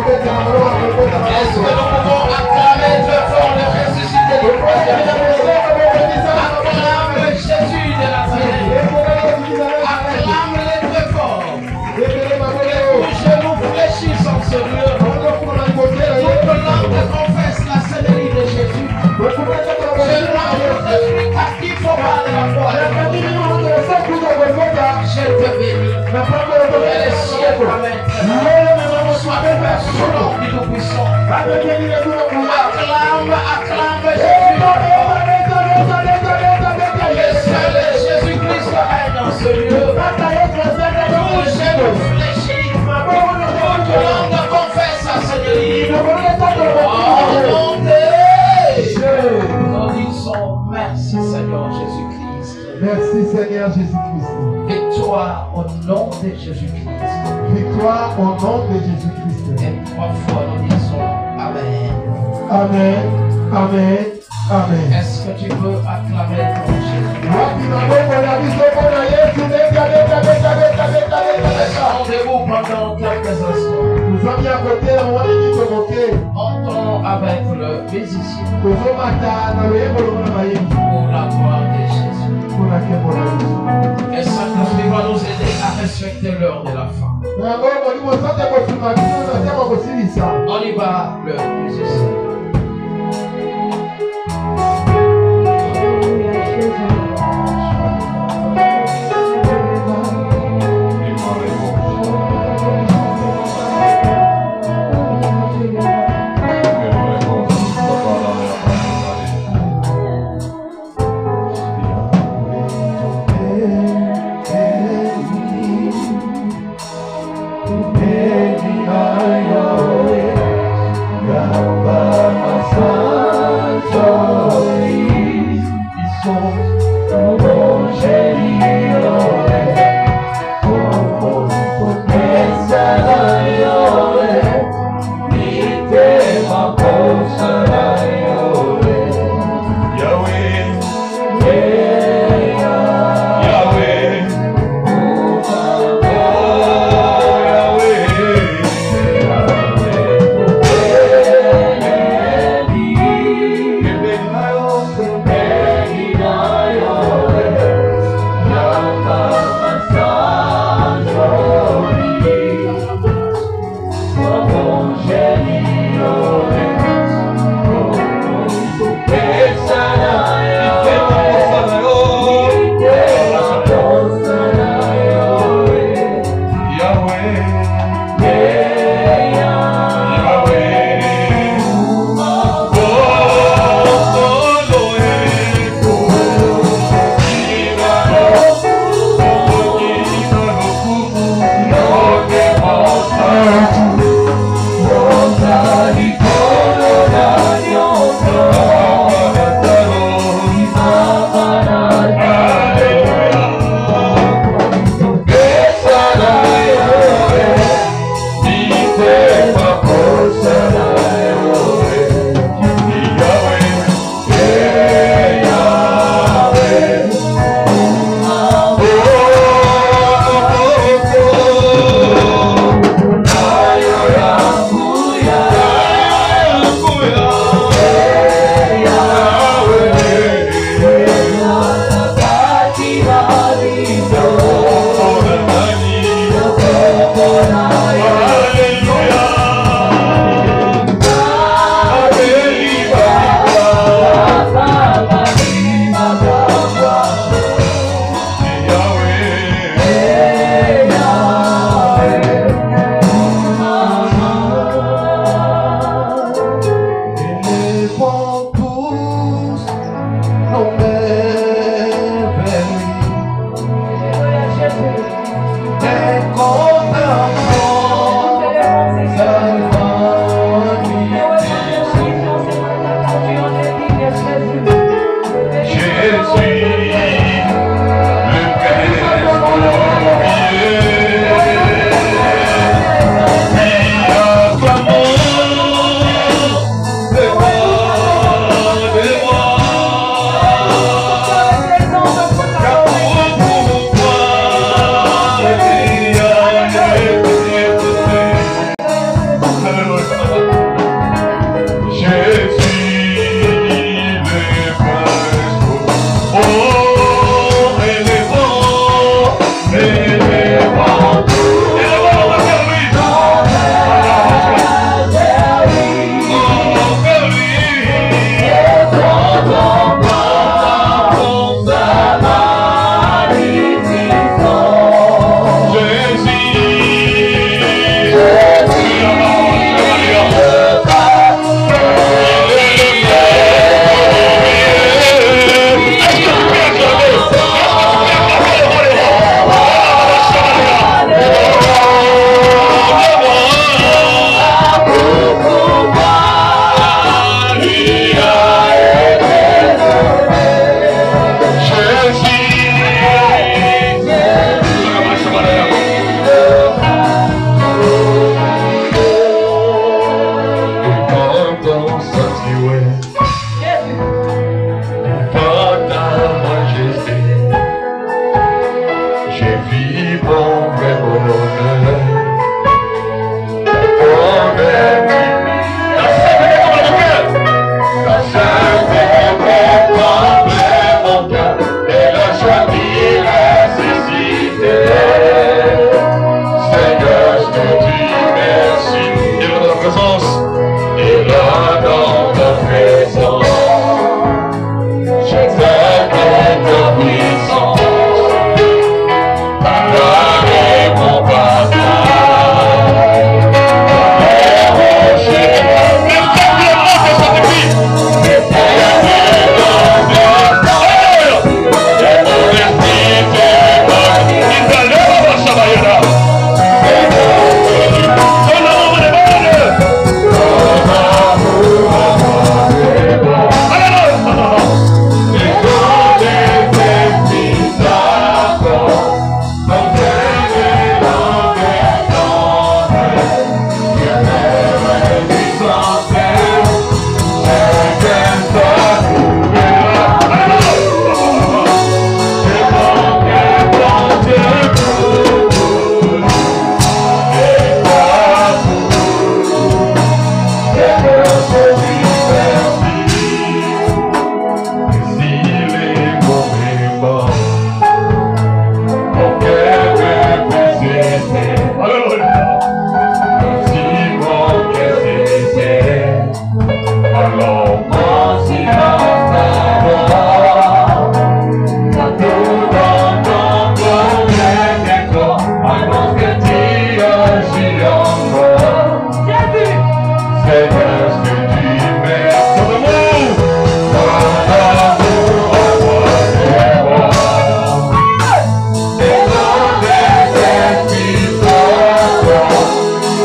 Est-ce que nous pouvons acclamer Dieu fort le ressuscité du troisième jour? Acclame Jésus de Nazareth. Acclame-le très fort. Que tous genoux fléchissent en ce lieu. Toute langue confesse la Seigneurie de Jésus. Je lance l'esprit captif au bas de la porte. Je te bénis. Que les cieux permettent. Sois ouvert sous l'ordre du Tout-Puissant. Acclame Jésus. Le seul Jésus-Christ règne dans ce lieu. Tout genou fléchit. Toute langue confesse sa Seigneurie. Au nom de Jésus. Nous disons merci Seigneur Jésus-Christ. Merci Seigneur Jésus-Christ. Victoire au nom de Jésus-Christ. Victoire au nom de Jésus-Christ. Et 3 fois nous disons Amen. Amen. Amen. Amen. Est-ce que tu veux acclamer ton Jésus? Rendez-vous pendant quelques instants. Nous sommes à côté, on va dire Montons avec le musicien pour la gloire de Jésus. Et Saint-Esprit va nous aider à respecter l'heure de la fin. On y va, le musicien. Baba.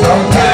Amen.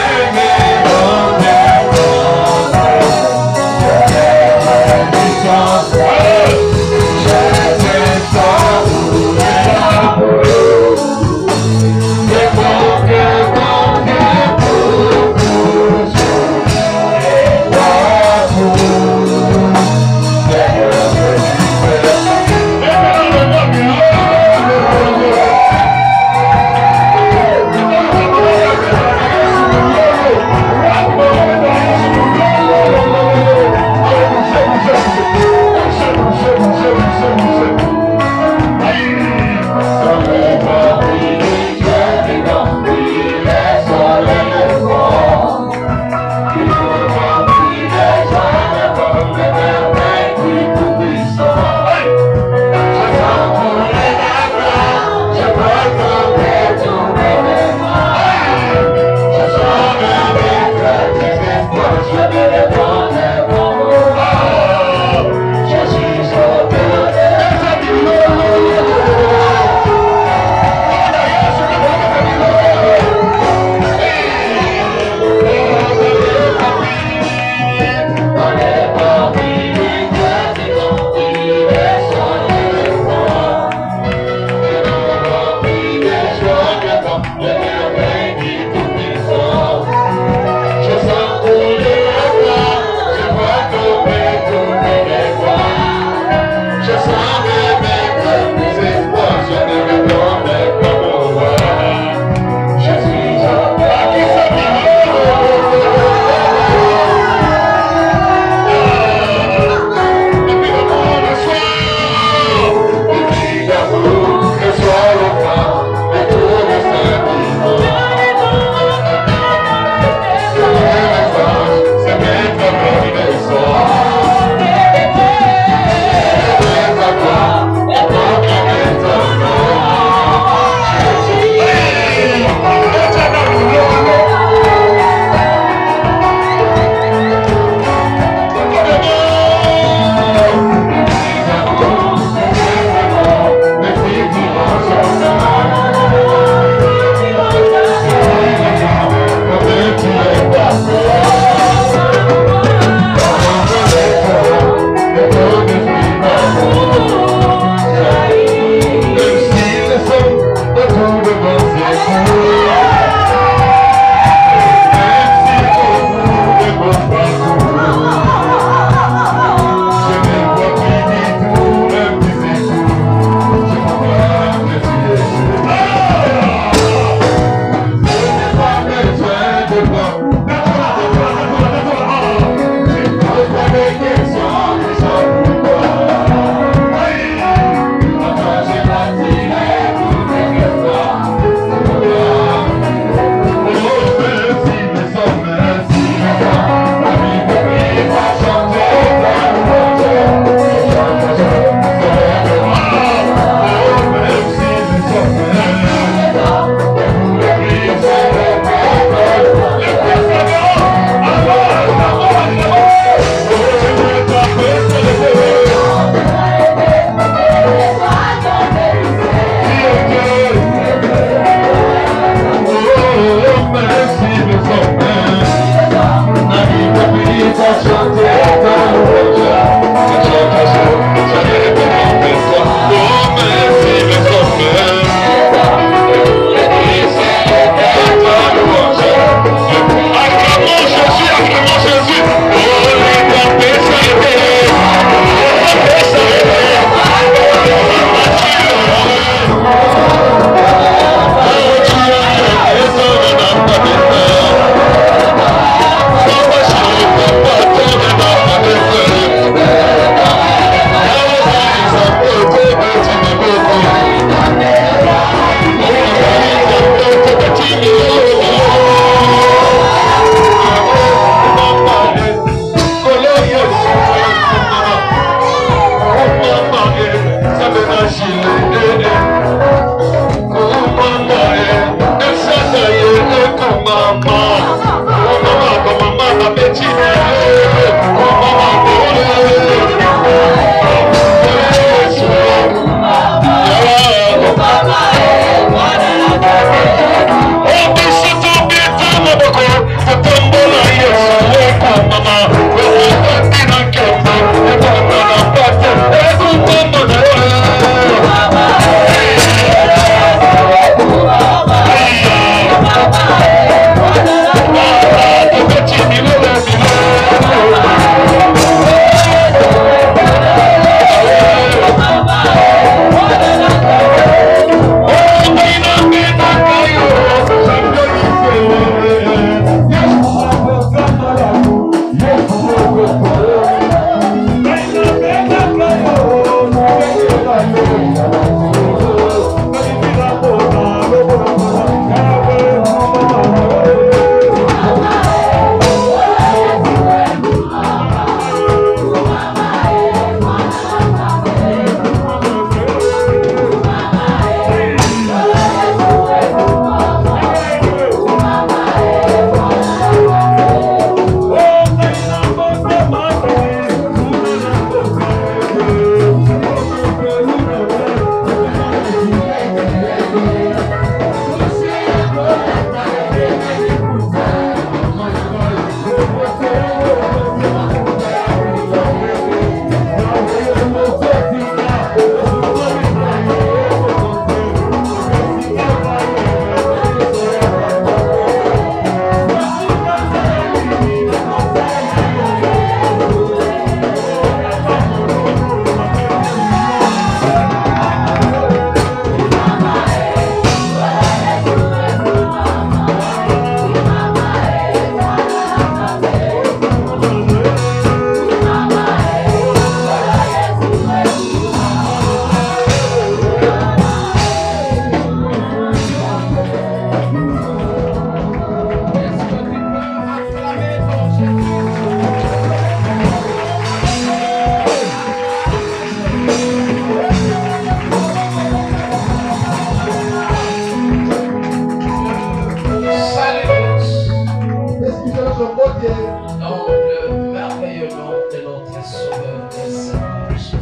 Dans le merveilleux nom de notre Sauveur et Seigneur Jésus.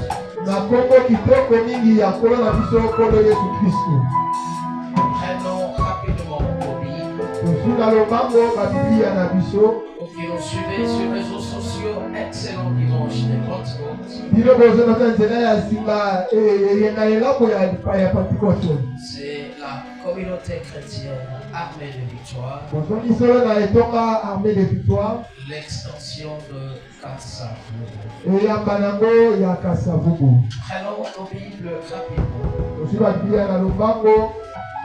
Prenons rapidement nos Bibles. Pour qui nous suivez sur les réseaux sociaux, excellent dimanche de Pentecôte. C'est la communauté chrétienne armée de victoire. L'extension de Kassavubu. Prenons nos Bibles rapidement.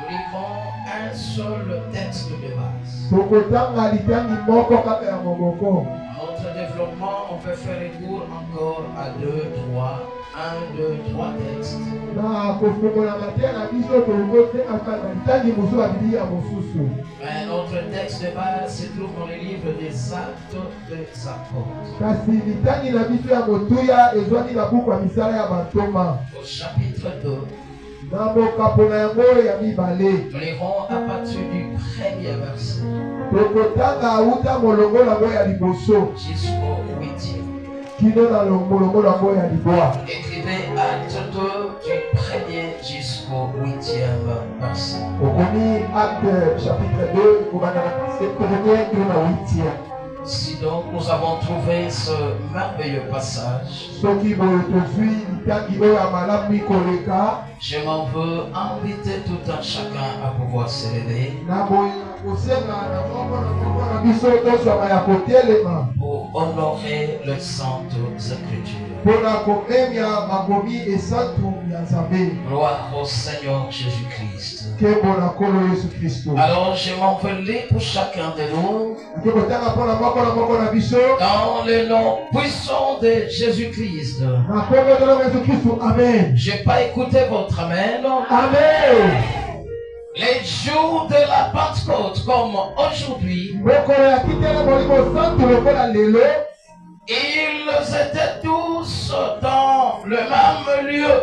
Nous livrons un seul texte de base. Notre développement, on peut faire recours encore à 3 textes. Mais notre texte de base se trouve dans le livre des Actes des Apôtres. Au chapitre 2. Nous lirons à partir du premier verset jusqu'au 8e. Écrivez Acte 2 du premier jusqu'au 8e verset. Si donc nous avons trouvé ce merveilleux passage, je m'en veux inviter tout un chacun à pouvoir se lever pour honorer les saintes écritures. Gloire au Seigneur Jésus-Christ. Alors je m'en veux lire pour chacun de nous dans le nom puissant de Jésus-Christ. Amen. Je n'ai pas écouté votre amen. Amen. Les jours de la Pentecôte comme aujourd'hui, ils étaient tous dans le même lieu.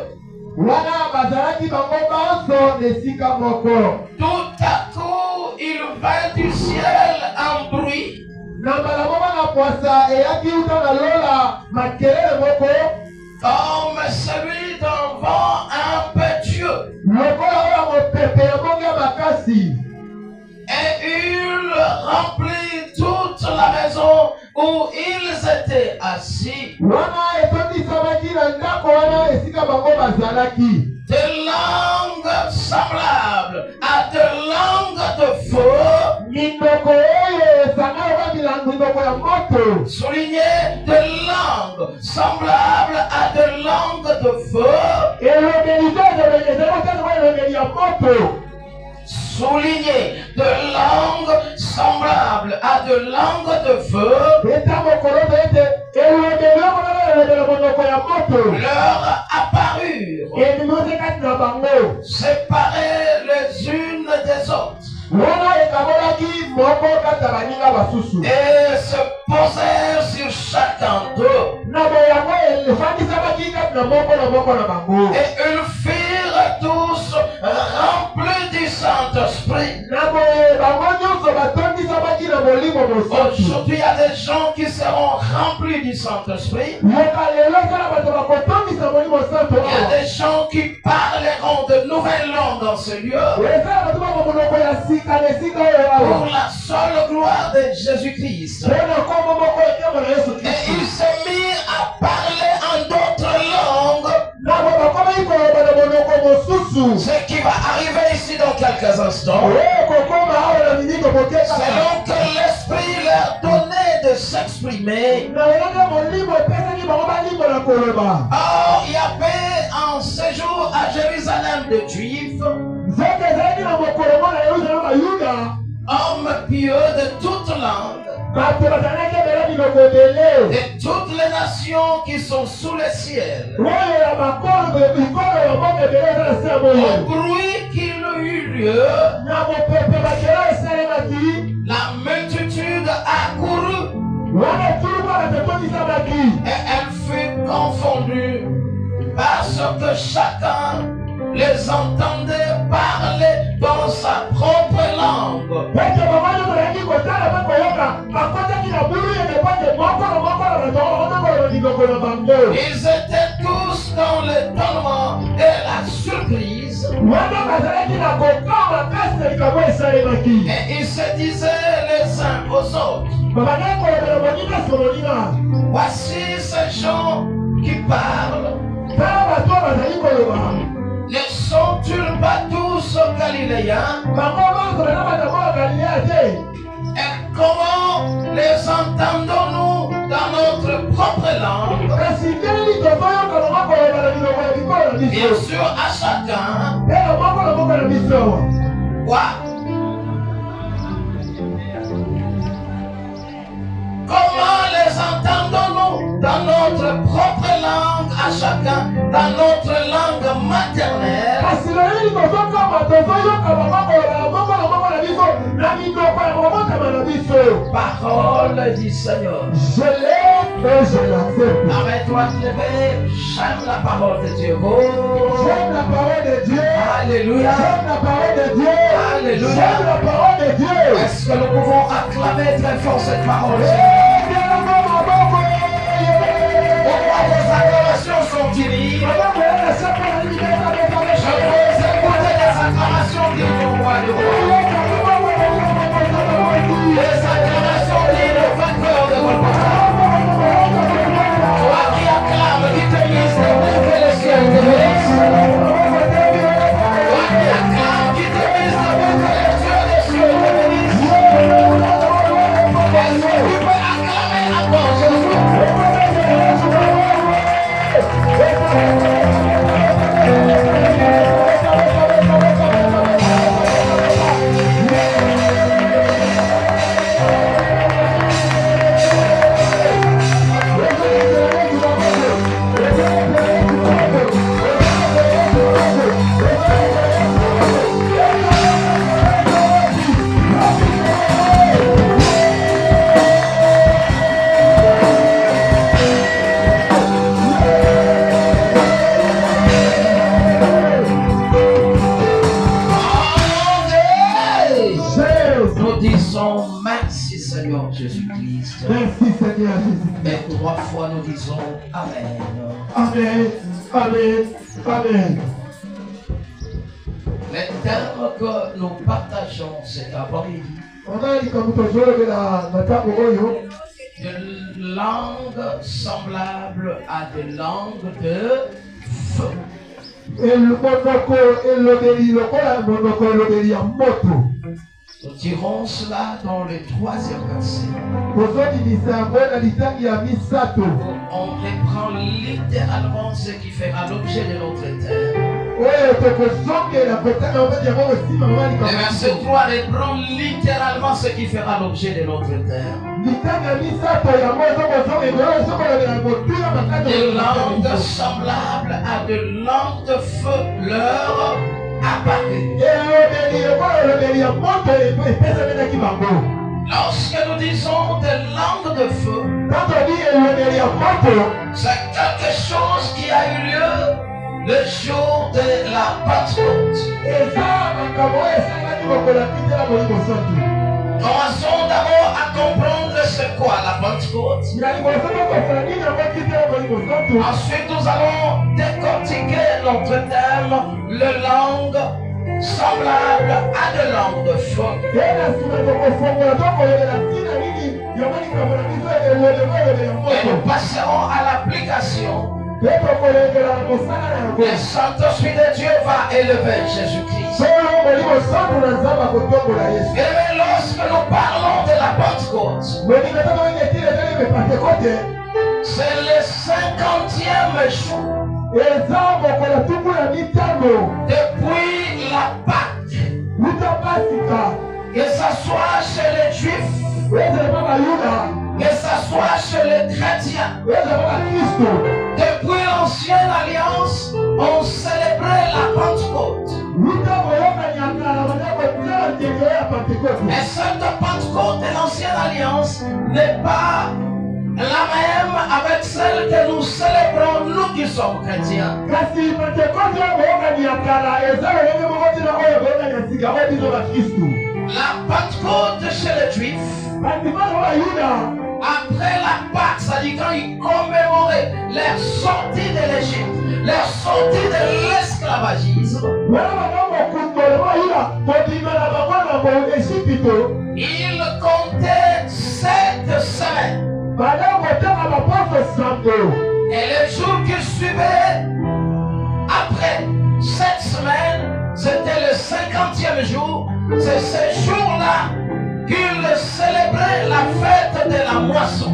Tout à coup, il vint du ciel un bruit comme celui d'un vent impétueux. Et il remplit toute la maison où ils étaient assis. De langues semblables à de langues de feu. Souligné de langues semblables à de langues de feu. Souligné de langues semblables à de langues de feu. Leur apparurent, séparées les unes des autres, et se posèrent sur chacun d'eux. Et ils firent tous remplis du Saint-Esprit. Aujourd'hui, il y a des gens qui seront remplis du Saint-Esprit. Il y a des gens qui parleront de nouvelles langues dans ce lieu. Pour la seule gloire de Jésus-Christ. Et il s'est mis à parler en d'autres langues. Ce qui va arriver ici dans quelques instants. Selon que l'Esprit leur donnait de s'exprimer. Or, il y avait un séjour à Jérusalem de Juifs, hommes pieux de toutes langues, de toutes les nations qui sont sous le ciel. Au bruit qu'il eut lieu, la multitude accourut et elle fut confondue parce que chacun les entendait parler dans sa propre langue. Ils étaient tous dans l'étonnement et la surprise. Et ils se disaient les uns aux autres, voici ces gens qui parlent. Ne sont-ils pas tous Galiléens? Et comment les entendons-nous dans notre propre langue? Bien sûr, à chacun. Quoi? Comment les entendons-nous dans notre propre langue à chacun, dans notre langue maternelle? Parole du Seigneur. Je l'aime et je l'accepte. Arrête-toi de lever. J'aime la parole de Dieu. J'aime la parole de Dieu. Alléluia. J'aime la parole de Dieu. Alléluia. J'aime la parole de Dieu. Est-ce que nous pouvons acclamer très fort cette parole? Pourquoi vos acclamations sont-ils libres? Je veux écouter les acclamations du roi de roi. Les acclamations dignes du vainqueur de Golgotha. Toi qui acclames, qui te mise, que le ciel te bénisse. Toi qui acclames, qui te mise, que les cieux des cieux te bénissent. Est-ce que tu peux acclamer encore Jésus? Jésus-Christ. Merci Seigneur Jésus-Christ. Et 3 fois nous disons Amen. Amen. Amen. Amen. Les termes que nous partageons cet après-midi de langues semblables à des langues de feu. Nous dirons cela dans le 3e verset. On reprend littéralement ce qui fera l'objet de notre thème. Le verset 3 reprend littéralement ce qui fera l'objet de notre thème. Des langues semblables à des langues de feu leur apparut. Lorsque nous disons des langues de feu, c'est quelque chose qui a eu lieu le jour de la Pentecôte. Commençons d'abord à comprendre c'est quoi la Pentecôte. Ensuite, nous allons décortiquer notre thème, les langues semblables à des langues de feu. Et nous passerons à l'application. Le Saint-Esprit de Dieu va élever Jésus-Christ. Et lorsque nous parlons de la Pentecôte, c'est le 50e jour depuis la Pâque. Que ce soit chez les Juifs, que ce soit chez les chrétiens. Depuis l'ancienne alliance, on célébrait la Pentecôte. Et cette Pentecôte de l'ancienne alliance n'est pas la même avec celle que nous célébrons, nous qui sommes chrétiens. La Pentecôte chez les Juifs, après la Pâque, c'est-à-dire quand ils commémoraient leur sortie de l'Égypte, leur sortie de l'esclavagisme, ils comptaient 7 semaines. Et les jours qui suivaient, après 7 semaines, c'était le 50e jour. C'est ce jour-là qu'ils célébraient la fête de la moisson.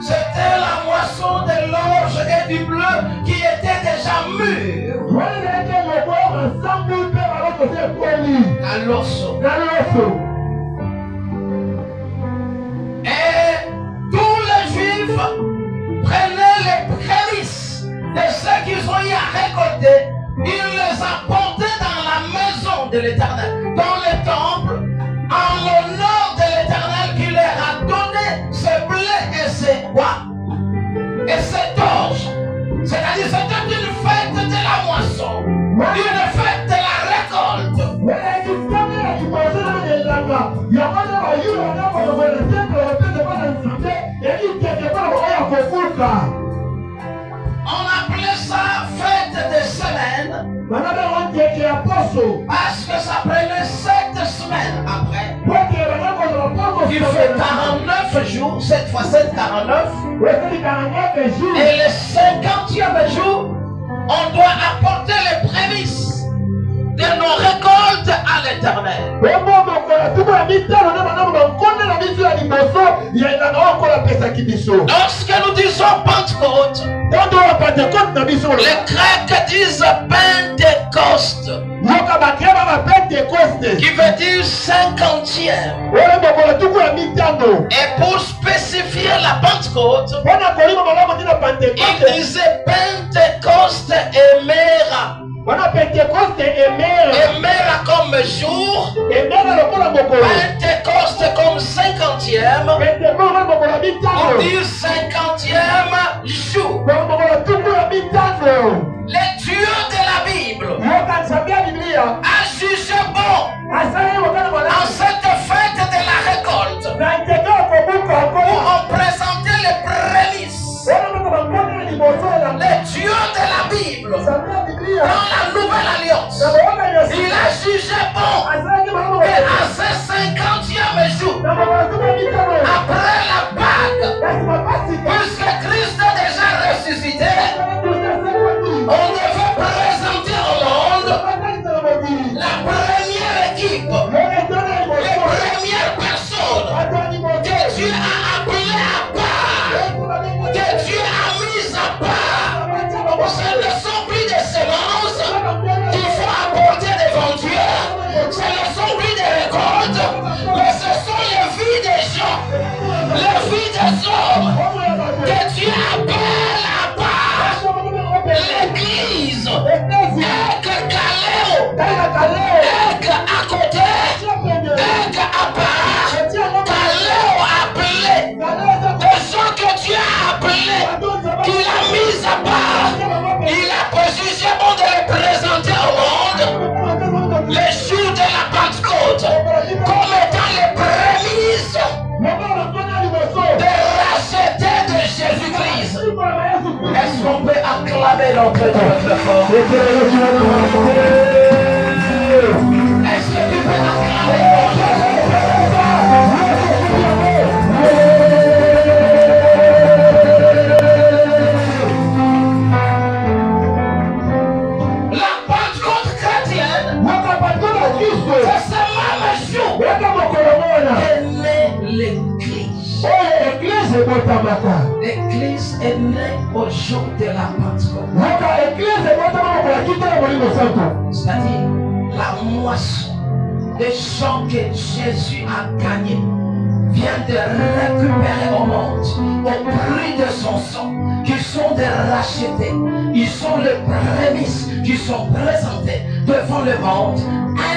C'était la moisson de l'orge et du bleu qui était déjà mûre. À l'osso. Et tous les Juifs prenaient les prémices de ce qu'ils ont eu à récolter. Ils les apportaient dans la maison de l'Éternel, dans le temple, en l'honneur de l'Éternel qui leur a donné ce blé et ces bois et ces orge. C'est-à-dire c'était une fête de la moisson, une fête de la récolte. On appelait ça fête des semaines parce que ça prenait 7 semaines après. Il fait 49 jours, 7 fois 7, 49. Et le 50e jour, on doit apporter les prémices de nos récoltes à l'Éternel. Lorsque nous disons Pentecôte, les Grecs disent Pentecôte, qui veut dire 50e. Et pour spécifier la Pentecôte, il disait Pentecôte et Mera. Emera comme jour, Pentecôte comme 50e, on dit 50e jour. Le Dieu de la Bible a jugé bon en cette fête de la récolte où on présentait les prémices. Le Dieu de la Bible dans la nouvelle alliance, il a jugé bon et à ce 50e jour, après la Pâque, puisque Christ est déjà ressuscité, on devait présenter au monde la première équipe, les premières personnes que Dieu a appelées à part, que Dieu a mises à part. Ce ne sont plus des semences qu'il faut apporter devant Dieu, ce ne sont plus des récoltes, mais ce sont les vies des gens, les vies des hommes que Dieu appelle à part. L'église, que Caléo, que à côté, que à part, Caléo appelé, des gens que Dieu a appelés, qu'il a mis à part. Il a jugé bon de les présenter au monde les jours de la Pentecôte comme étant les prémices de racheter de Jésus-Christ. Est-ce qu'on peut acclamer notre Dieu très fort? Est-ce que tu peux acclamer notre Dieu? L'église est née au jour de la Pentecôte. C'est-à-dire la moisson des gens que Jésus a gagné vient de récupérer au monde au prix de son sang, qui sont des rachetés. Ils sont les prémices qui sont présentés devant le monde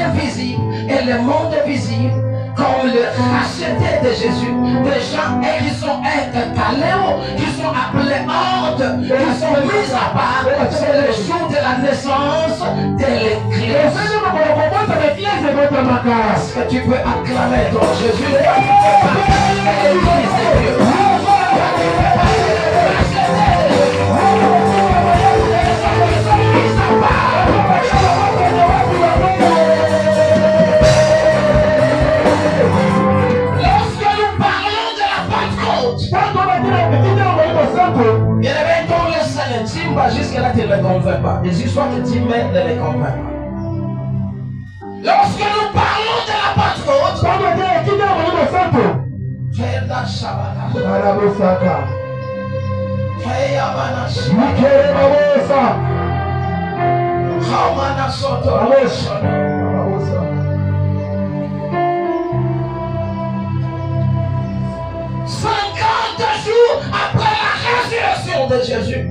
invisible et le monde visible comme le racheté de Jésus, des gens qui sont caléos, qui sont appelés hors, qui sont mis à part. C'est le jour de la naissance de l'Église. Est-ce que tu peux acclamer ton Jésus? L'Église de Dieu. Jusque-là, tu ne les convaincs pas. Les histoires que tu mets ne les convainc pas. Lorsque nous parlons de la Pentecôte, après la résurrection de Jésus,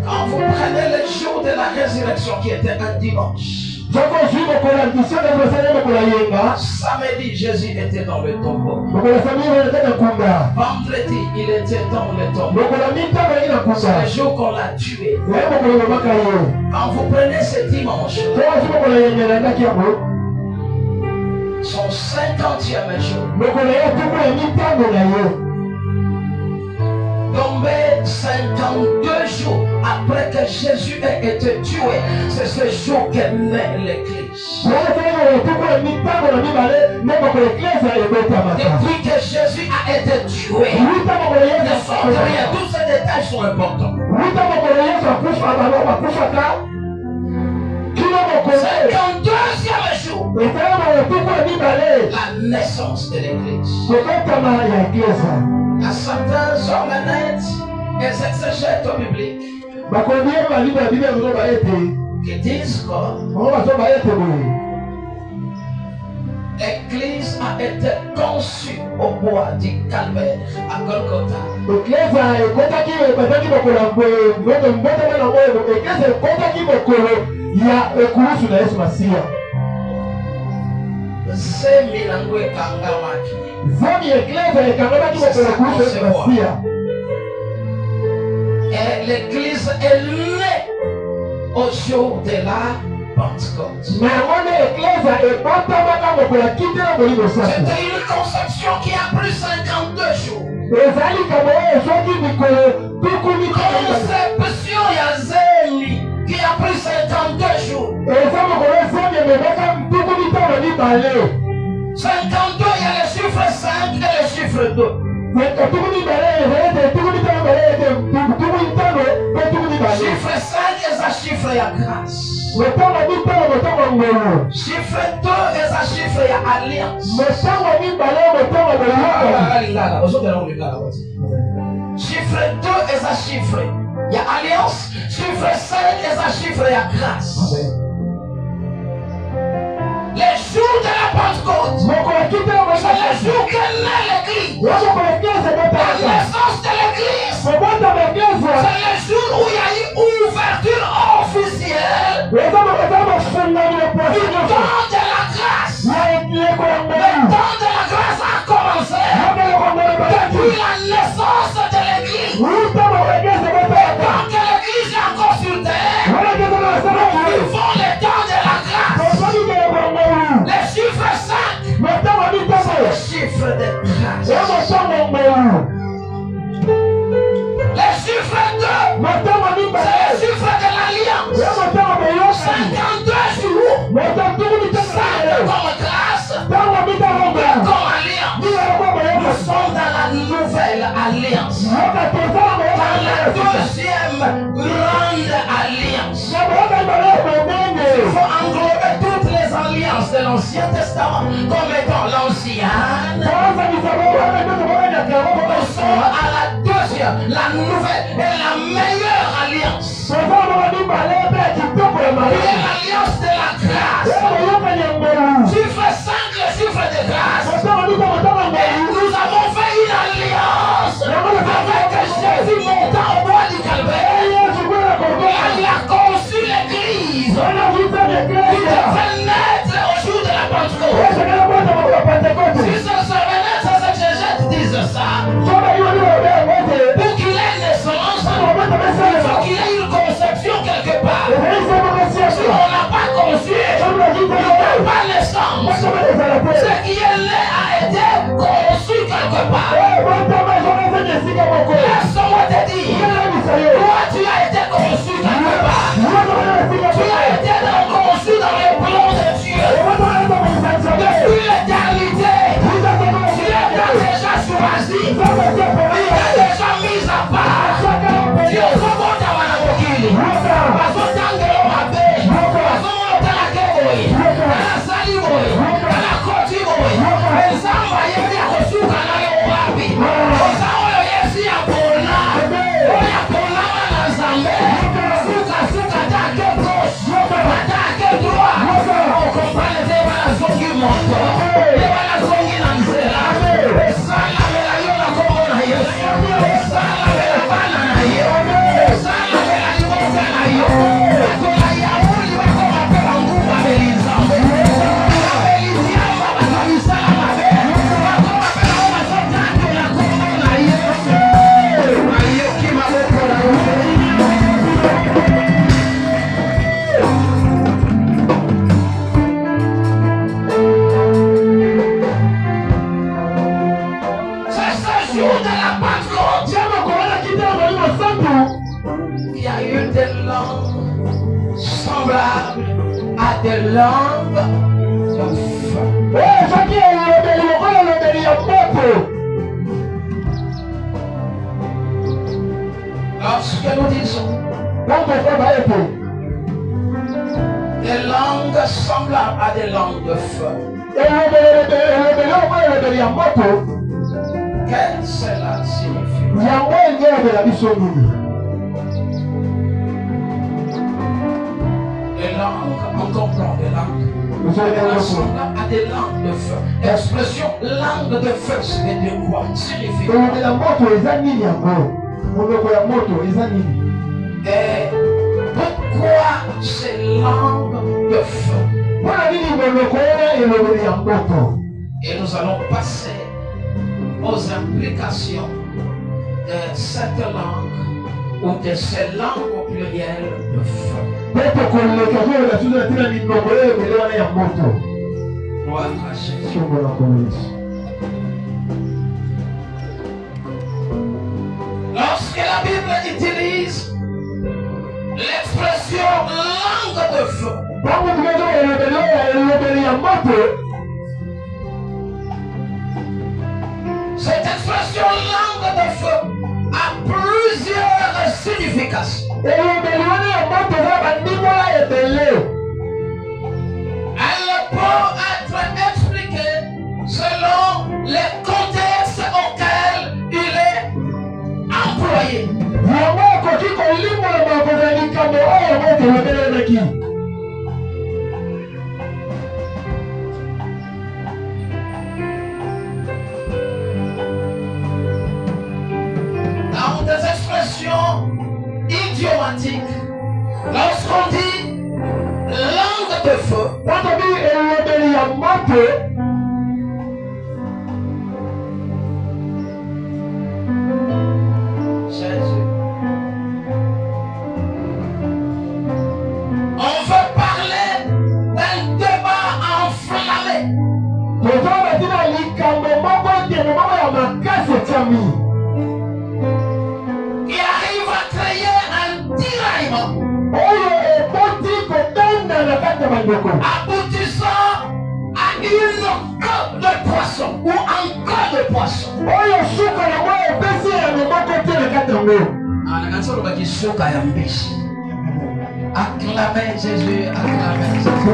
quand vous prenez le jour de la résurrection qui était un dimanche, samedi Jésus était dans le tombeau, vendredi il était dans le tombeau, c'est le jour qu'on l'a tué. Quand vous prenez ce dimanche, son 50e jour, tombé 52 jours après que Jésus ait été tué, c'est ce jour qu'est née l'Église. Depuis que Jésus a été tué, ne sorte rien, tous ces détails sont importants. 52e jour, la naissance de l'Église. À certains honnêtes et exégètes bibliques qui disent que l'Église a été conçue au bois du Calvaire à Golgotha. Et l'Église est née au jour de la Pentecôte. C'était une conception qui a pris 52 jours. Conception Yazeli qui a pris 52 jours. 52, il y a le chiffre 5 et le chiffre 2. Chiffre 5 est un chiffre à grâce. Chiffre 2 est un chiffre à alliance. Chiffre 2 est un chiffre à alliance. Chiffre 5 est un chiffre à grâce. Les jours de la Pentecôte, c'est le jour que naît l'Église. La naissance de l'Église, c'est le jour où il y a eu ouverture officielle du temps de la grâce. Le temps de la grâce a commencé depuis la naissance de l'Église. Tant que l'Église est encore sur terre, nous vivons le temps de la grâce. Le chiffre 5, c'est le chiffre de grâce. Le chiffre 2, c'est le chiffre de l'alliance. 52 jours, 5 comme grâce, 2 comme alliance. Nous sommes dans la nouvelle alliance, dans la deuxième grande alliance. Il faut englober toutes les alliances de l'Ancien Testament comme étant l'ancienne. Nous sommes à la deuxième, la nouvelle et la meilleure alliance. L'alliance de la grâce. Chiffre 5, le chiffre de grâce. Et nous avons fait une alliance avec Jésus montant au bois du Calvaire. Il a conçu l'Église. qu'il y a eu des langues semblables à des langues de feu. Lorsque nous disons des langues semblables à des langues de feu, qu'est-ce que cela signifie? Les langues, on comprend des langues. Des langues semblables à des langues de feu. L'expression langue de feu, ça veut dire quoi? Signifie quoi? Et pourquoi ces langues de feu? Et nous allons passer aux implications de cette langue ou de ces langues au pluriel de feu. Gloire à Jésus. Lorsque la Bible utilise l'expression langue de feu, cette expression langue de feu a plusieurs significations. Elle peut être expliquée selon les contextes auxquels il est employé. Dans des expressions idiomatiques, lorsqu'on dit langue de feu, Jésus, on veut parler d'un débat enflammé qui arrive à créer un tiraillement aboutissant à une queue de poisson ou un queue de poisson. Acclamez Jésus, acclamez Jésus.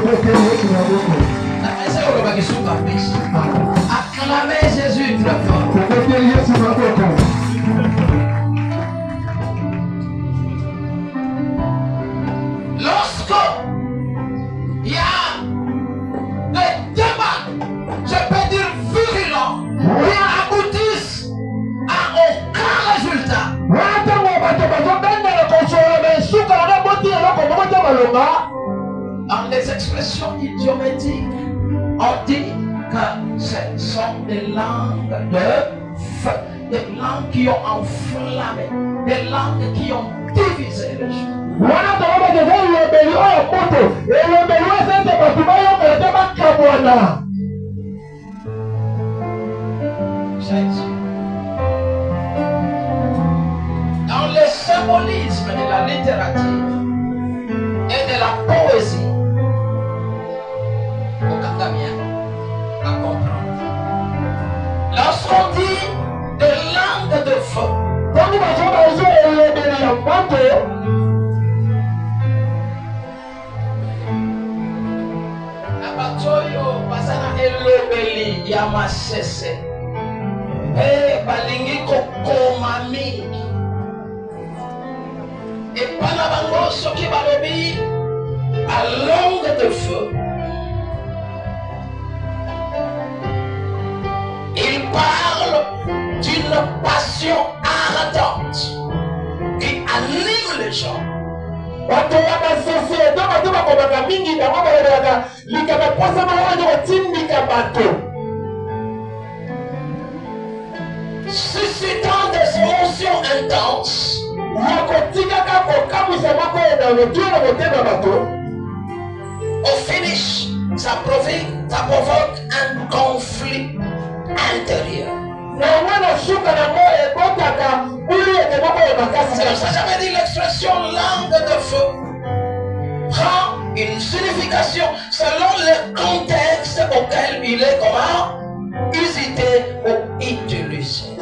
Acclamez Jésus très fort. Lorsque il y a des débats, je peux dire virulents, qui aboutissent à aucun résultat, dans les expressions idiomatiques, on dit que ce sont des langues de feu, des langues qui ont enflammé, des langues qui ont divisé les gens. Dans le symbolisme de la littérature et de la poésie, au Canadien à comprendre. Lorsqu'on dit de langue de feu, Abatoyo basana elobeli yamasese balingi kokoma mingi epana bango soki balobi à langue de feu. Il parle d'une passion ardente qui anime les gens. Suscitant des émotions intenses. Au finish, ça provoque un conflit intérieur. C'est pour ça que j'avais dit l'expression prédication selon le contexte auquel il est comment usité ou utilisé.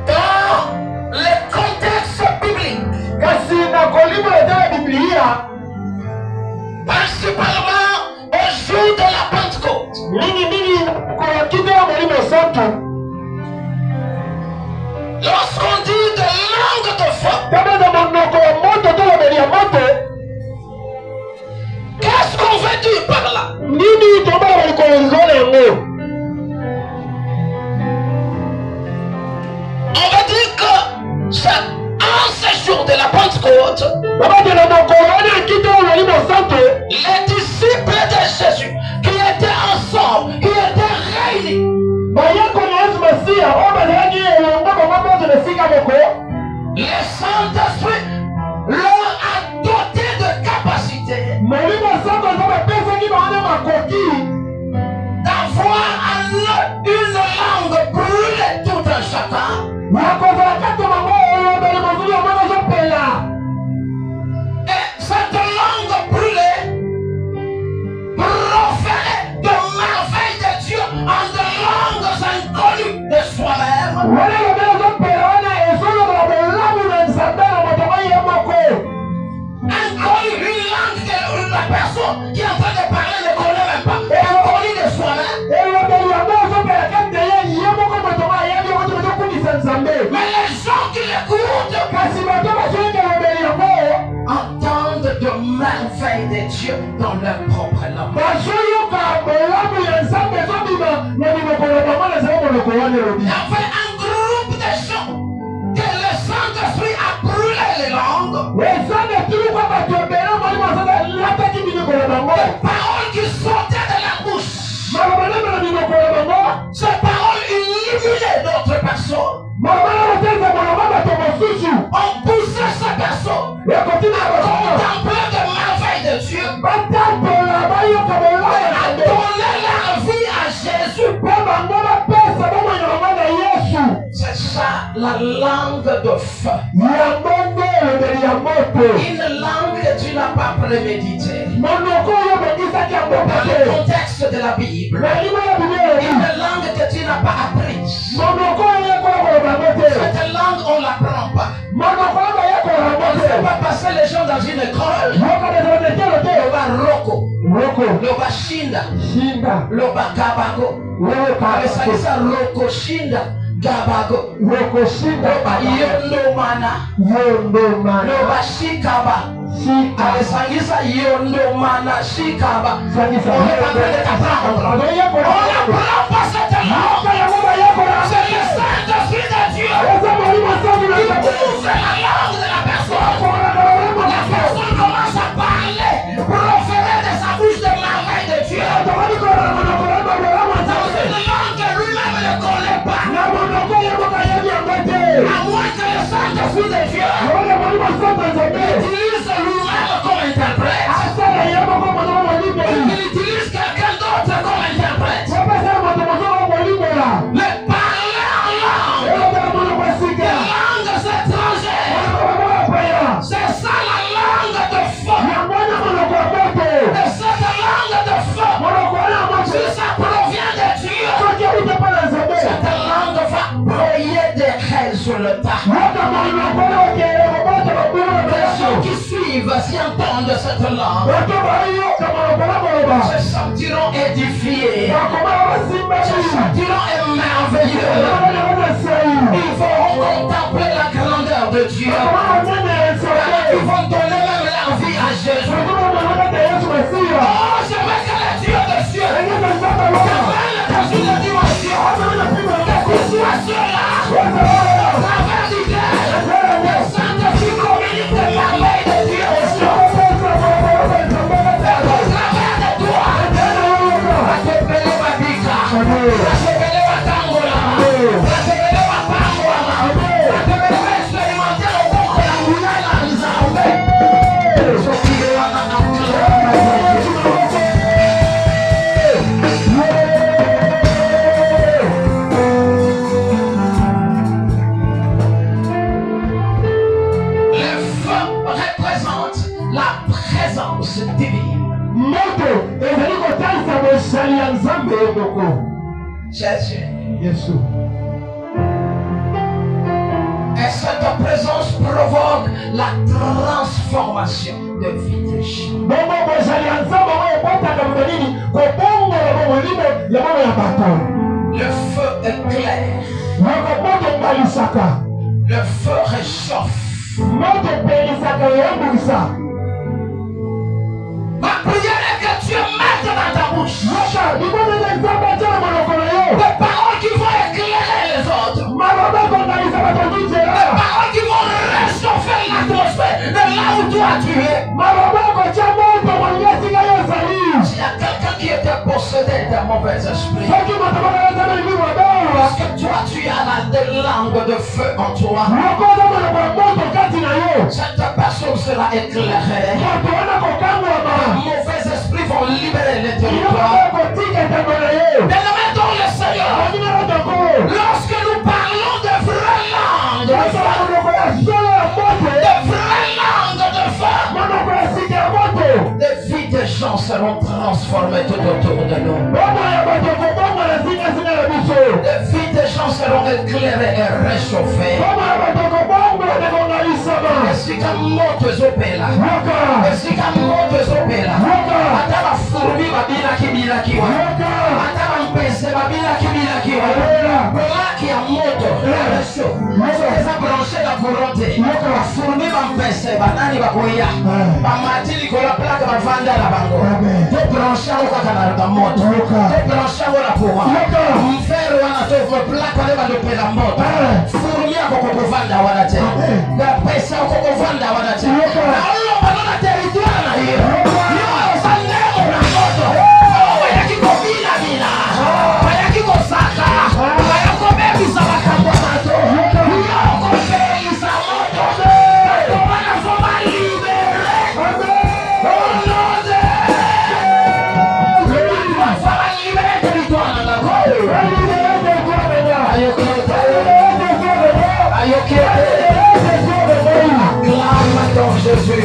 Dans le contexte biblique, principalement au jour de la Pentecôte, lorsqu'on dit de langue de feu, qu'est-ce qu'on veut dire par là? On va dire que c'est en ce jour de la Pentecôte, les disciples de Jésus qui étaient ensemble, qui étaient réunis, le Saint-Esprit leur a doté de capacité d'avoir une langue brûlée tout un chacun. Et cette langue brûlée proférait de merveilles de Dieu en de langues inconnues de soi-même. Inconnu, une langue que la personne qui est en train de parler ne connaît même pas. Inconnu de soi-même. Mais les gens qui l'écoutent entendent de merveilles de Dieu dans leur propre langue. Il y avait un groupe de gens que le Saint-Esprit a brûlé les langues. Des paroles qui sortaient de la bouche. Ces paroles illuminaient d'autres personnes. On poussait ces personnes à contempler de merveilles de Dieu, à donner leur vie à Jésus. C'est ça la langue de feu. Une langue que tu n'as pas préméditée. Dans le contexte de la Bible. Une langue que tu n'as pas apprise. Cette langue, on ne l'apprend pas. On ne fait pas passer les gens dans une école. Le roko, le shinda, le gabago, ça roko shinda, gabago, yondo mana, le shikaba, alessangisa yondo mana shikaba. On est en train de t'apprendre. On n'apprend pas cette langue. C'est le Saint-Esprit de Dieu qui ouvre la langue de la personne. La personne commence à parler, proférer de sa bouche de merveille de Dieu. C'est une langue que lui-même ne connaît pas. À moins que le Saint-Esprit de Dieu utilise lui-même comme interprète. Il utilise quelqu'un d'autre comme interprète. Le parler en langue, des langues étrangères, c'est ça la langue de feu. Et cette langue de feu, si ça provient de Dieu, cette langue va produire des résultats. Les gens qui suivent, s'y entendent cette langue, se sentiront édifiés, se sentiront émerveilleux. Ils vont contempler la grandeur de Dieu. Ils vont donner même leur vie à Jésus. Oh, je veux que le Dieu de cieux s'appelle dans une dimension. Que tu sois cela, à travers l'idée, le Saint-Esprit communique de merveilles de Dieu. À travers de toi, à te péler ma bika, à te péler ma tangola, à te péler ma pangola, à te péler expérimenter au bon que la moula et la misère. la présence divine. Jésus. Et cette présence provoque la transformation de vie des gens. Le feu éclaire. Le feu réchauffe. Ma prière est que tu mettes dans ta bouche des paroles qui vont éclairer les autres. Des paroles qui vont réchauffer l'atmosphère de là où toi tu es. S'il y a quelqu'un qui était possédé d'un mauvais esprit, parce que toi tu as des langues de feu en toi, cette personne sera éclairée. Les mauvais esprits vont libérer les territoires. Dans le Seigneur, lorsque nous parlons de vraies langues de feu, des vies de gens seront transformées tout autour de nous. Des vies de gens seront éclairées et réchauffées. Est-ce qu'un mot te zopela? Est-ce qu'un mot te zopela? Ataba fourmi babila kibila kiwa. Ataba mpese babila kibila kiwa. Blaki ya moto. Eza branché la volonté. Fourmi bampese banani bakoya. Bamatili kola plaka bavanda la bango. Te branché au kakana moto. Te branché au la poa. Mfero wana tofa plaka leba lopela moto. Fourmi ya kokokuvanda wana te. Pesa kokuvanda wana te. Na ulo banana territoire na hiyo. Yo sandemo na moto. Waya kiko bila bila. Waya kiko saka. Waya kobebi sa wakambo mato. Yo kobebi sa moto. Wana foma libere. Oh Lord. Foma libere territoire na ko. Ayo kete. Acclame ton Jésus.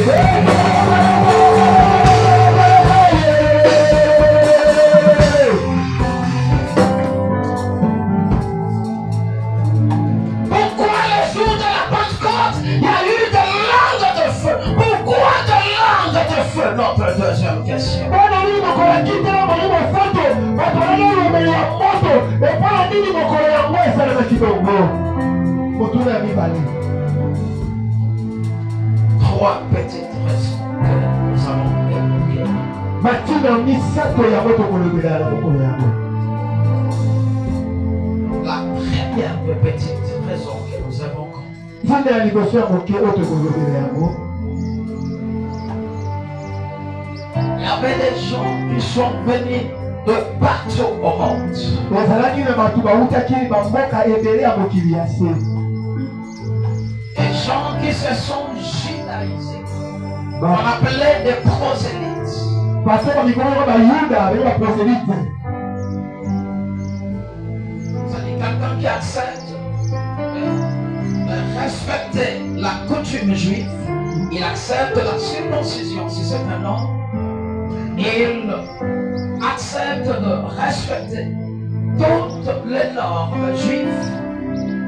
Pourquoi le jour de la Pentecôte, il y a eu des langues de feu? Pourquoi des langues de feu? Notre deuxième question. Trois petites raisons que nous allons évoquer. La première petite raison que nous évoquons, il y avait des gens qui sont venus de partout au monde. Des gens qui se sont judaïsés. On appelait des prosélytes. C'est-à-dire quelqu'un qui accepte de respecter la coutume juive. Il accepte la circoncision si c'est un homme. Il accepte de respecter toutes les normes juives.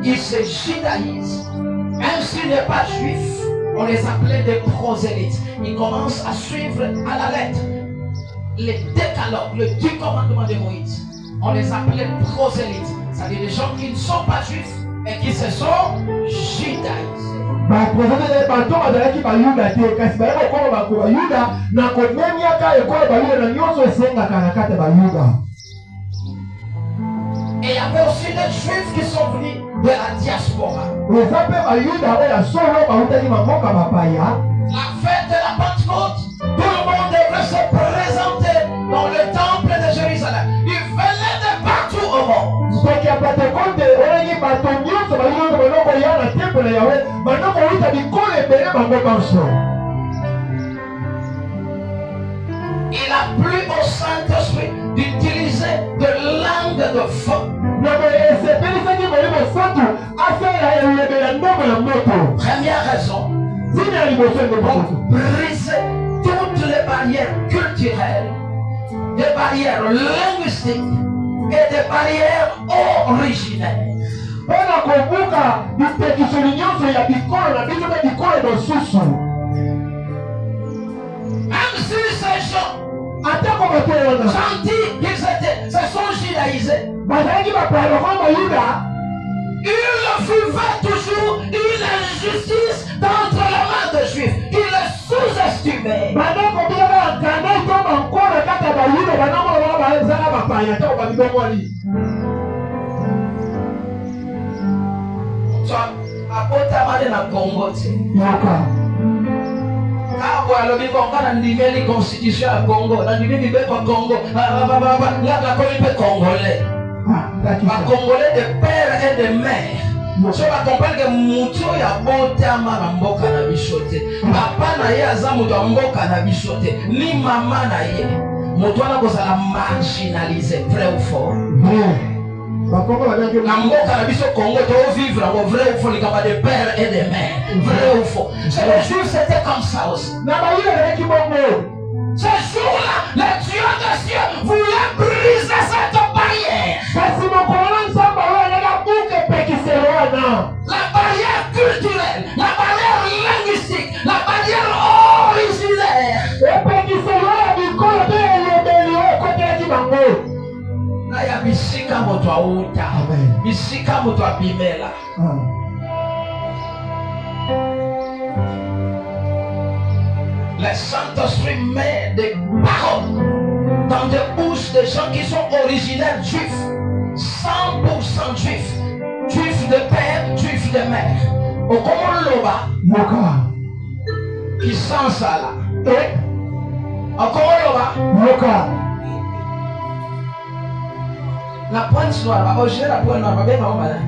Il se judaïse. Même s'il n'est pas juif, on les appelait des prosélytes. Ils commencent à suivre à la lettre les décalogues, le 10 commandements de Moïse. On les appelait prosélytes. C'est-à-dire des gens qui ne sont pas juifs et qui se sont judaïsés. Et il y avait aussi des juifs qui sont venus de la diaspora. La fête de la Pentecôte, tout le monde devrait se présenter dans le temple de Jérusalem. Ils venaient de partout au monde. Il a plu au Saint-Esprit d'utiliser de langues de feu. Première raison, pour briser barrières linguistiques et des barrières originelles. Pena kumbuka vipetisho nyonso ya bikolo na bitu bya bikolo do susu. Même si ces gens Atako batona. sentis qu'ils se sont judaïsés, Bazaki ba palo kama Yuda. il vivait toujours une injustice d'entre les mains des Juifs. Il les sous-estimait. Banako bia ba kana to bankolo kata ba Yuda banamo ba zala ba paya to ba bibomwali. Apotamane na Congo ti. Yoka. Kabo alobi kongana ndimeli constitution ya Congo. Na ndimeli beko Congo. Ngaka komi pe Congolais. Ba Congolais de père et de mère. So ba comprendre que mutu ya botama na mboka na bisote. Papa na ye aza mutu ya mboka na bisote. Ni mama na ye. Mutu ana kozala marginalisé, vrai ou faux? Na mboka na biso Congo to vivre en vrai ou faux, les camarades de père et de mère, vrai ou faux. Chez les Juifs c'était comme ça aussi. Ce jour-là, le Dieu des cieux voulait briser cette barrière. La barrière culturelle, la barrière linguistique, la barrière originaire. Na ya bisika moto auta, bisika moto abimela. Le Saint-Esprit met des paroles dans des bouches de gens qui sont originaires juifs, 100% juifs, juifs de père, juifs de mère. Au Komoloba, qui sent ça là. Au Komoloba, la pointe noire, aujourd'hui la pointe noire, bien comment là?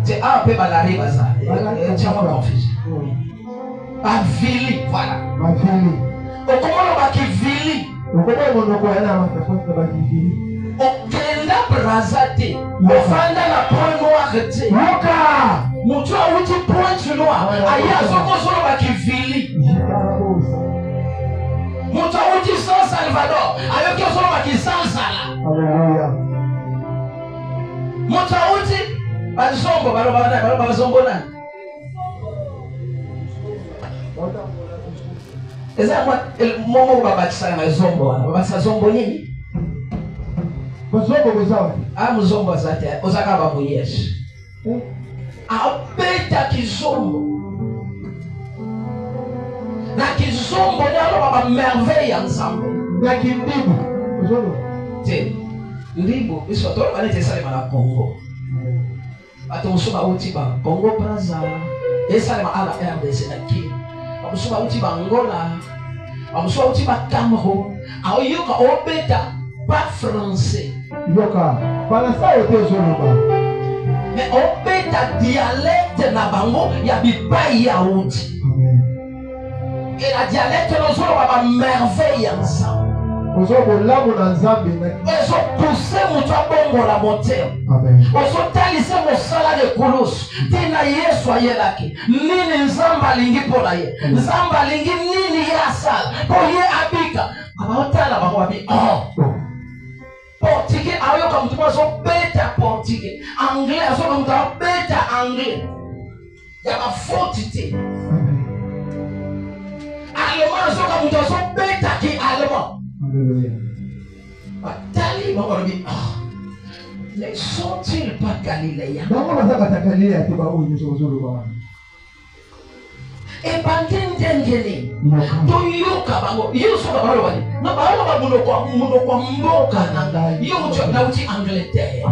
C'est un peu balaré ça. Tiens-moi confus. Vili, voilà. Au Komoloba qui vili. Okenda brazate. Ofanda la pointe noire te. Mutu awuti pointe noire. Aya soko solo ba qui vili. Mutu awuti San Salvador. Ayo ki solo ba qui San Sala. Alléluia. Mutu awuti bazombo balo bazombo na. Eza momo babatisa na zombo wana. Babatisa zombo nini? Bazombo bezawa. Muzombo zate ozaka ba muyesh. Abeta kizombo. Na kizombo ni aloba merveille ensemble. Na kindibu. Bazombo. Te. Ndibu biso to banete salema na Congo. Bato musuba uti ba Congo Brazza. Esalema ala RDC na Kenya. Bamusuba uti ba Angola. Bamusuba uti ba Cameroun. Aoyoka obeta pas français. Yoka. Para ça ote zoloba. Mais obeta dialecte na bango ya bipai ya uti. Et la dialecte nous a merveille ensemble. Ils ont poussé mon bongo la montée. Ils ont talisé mon salaire de colos. Tinaye soyez là. Nini nzamba lingi pour la ye. Nzamba lingi nini yasal. Pour ye abika. Abaotala bango abi. Portugais ayo comme tu vois beta portugais. Anglais ayo comme tu beta anglais. Yaba faute. Allemand, so comme tu so beta qui allemand. Batali, on va dire, ne sont-ils pas galiléens? Et bandengeni, to yoka bango, yoso bango bani. Na bango bamuno kwa mboka nanga. Yocho na uti Angleterre.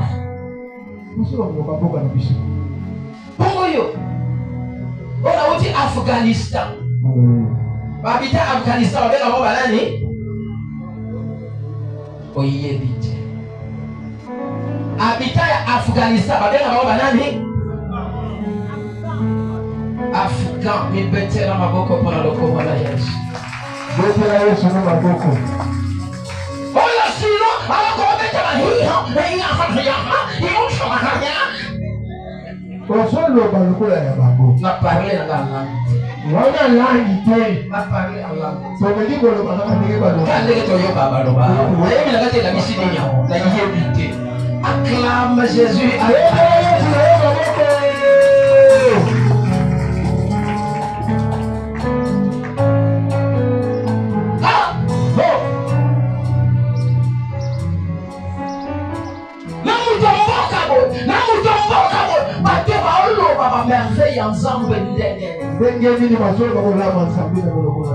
Bongo yo. Ona uti Afghanistan. Babita Afghanistan wabeka mwa balani oye bite abita ya Afghanistan wabeka mwa balani Afghan mi betela maboko pona loko wala Yesu betela Yesu na maboko ola sino alako betela hiyo Osolo balukula ya bango na parler na nganga wana langi te pas parler en langue. tobeli koloba kaka ndenge baloba Quand les gens ont parlé, il a dit la mission de Dieu. La yébilité. Acclame Jésus.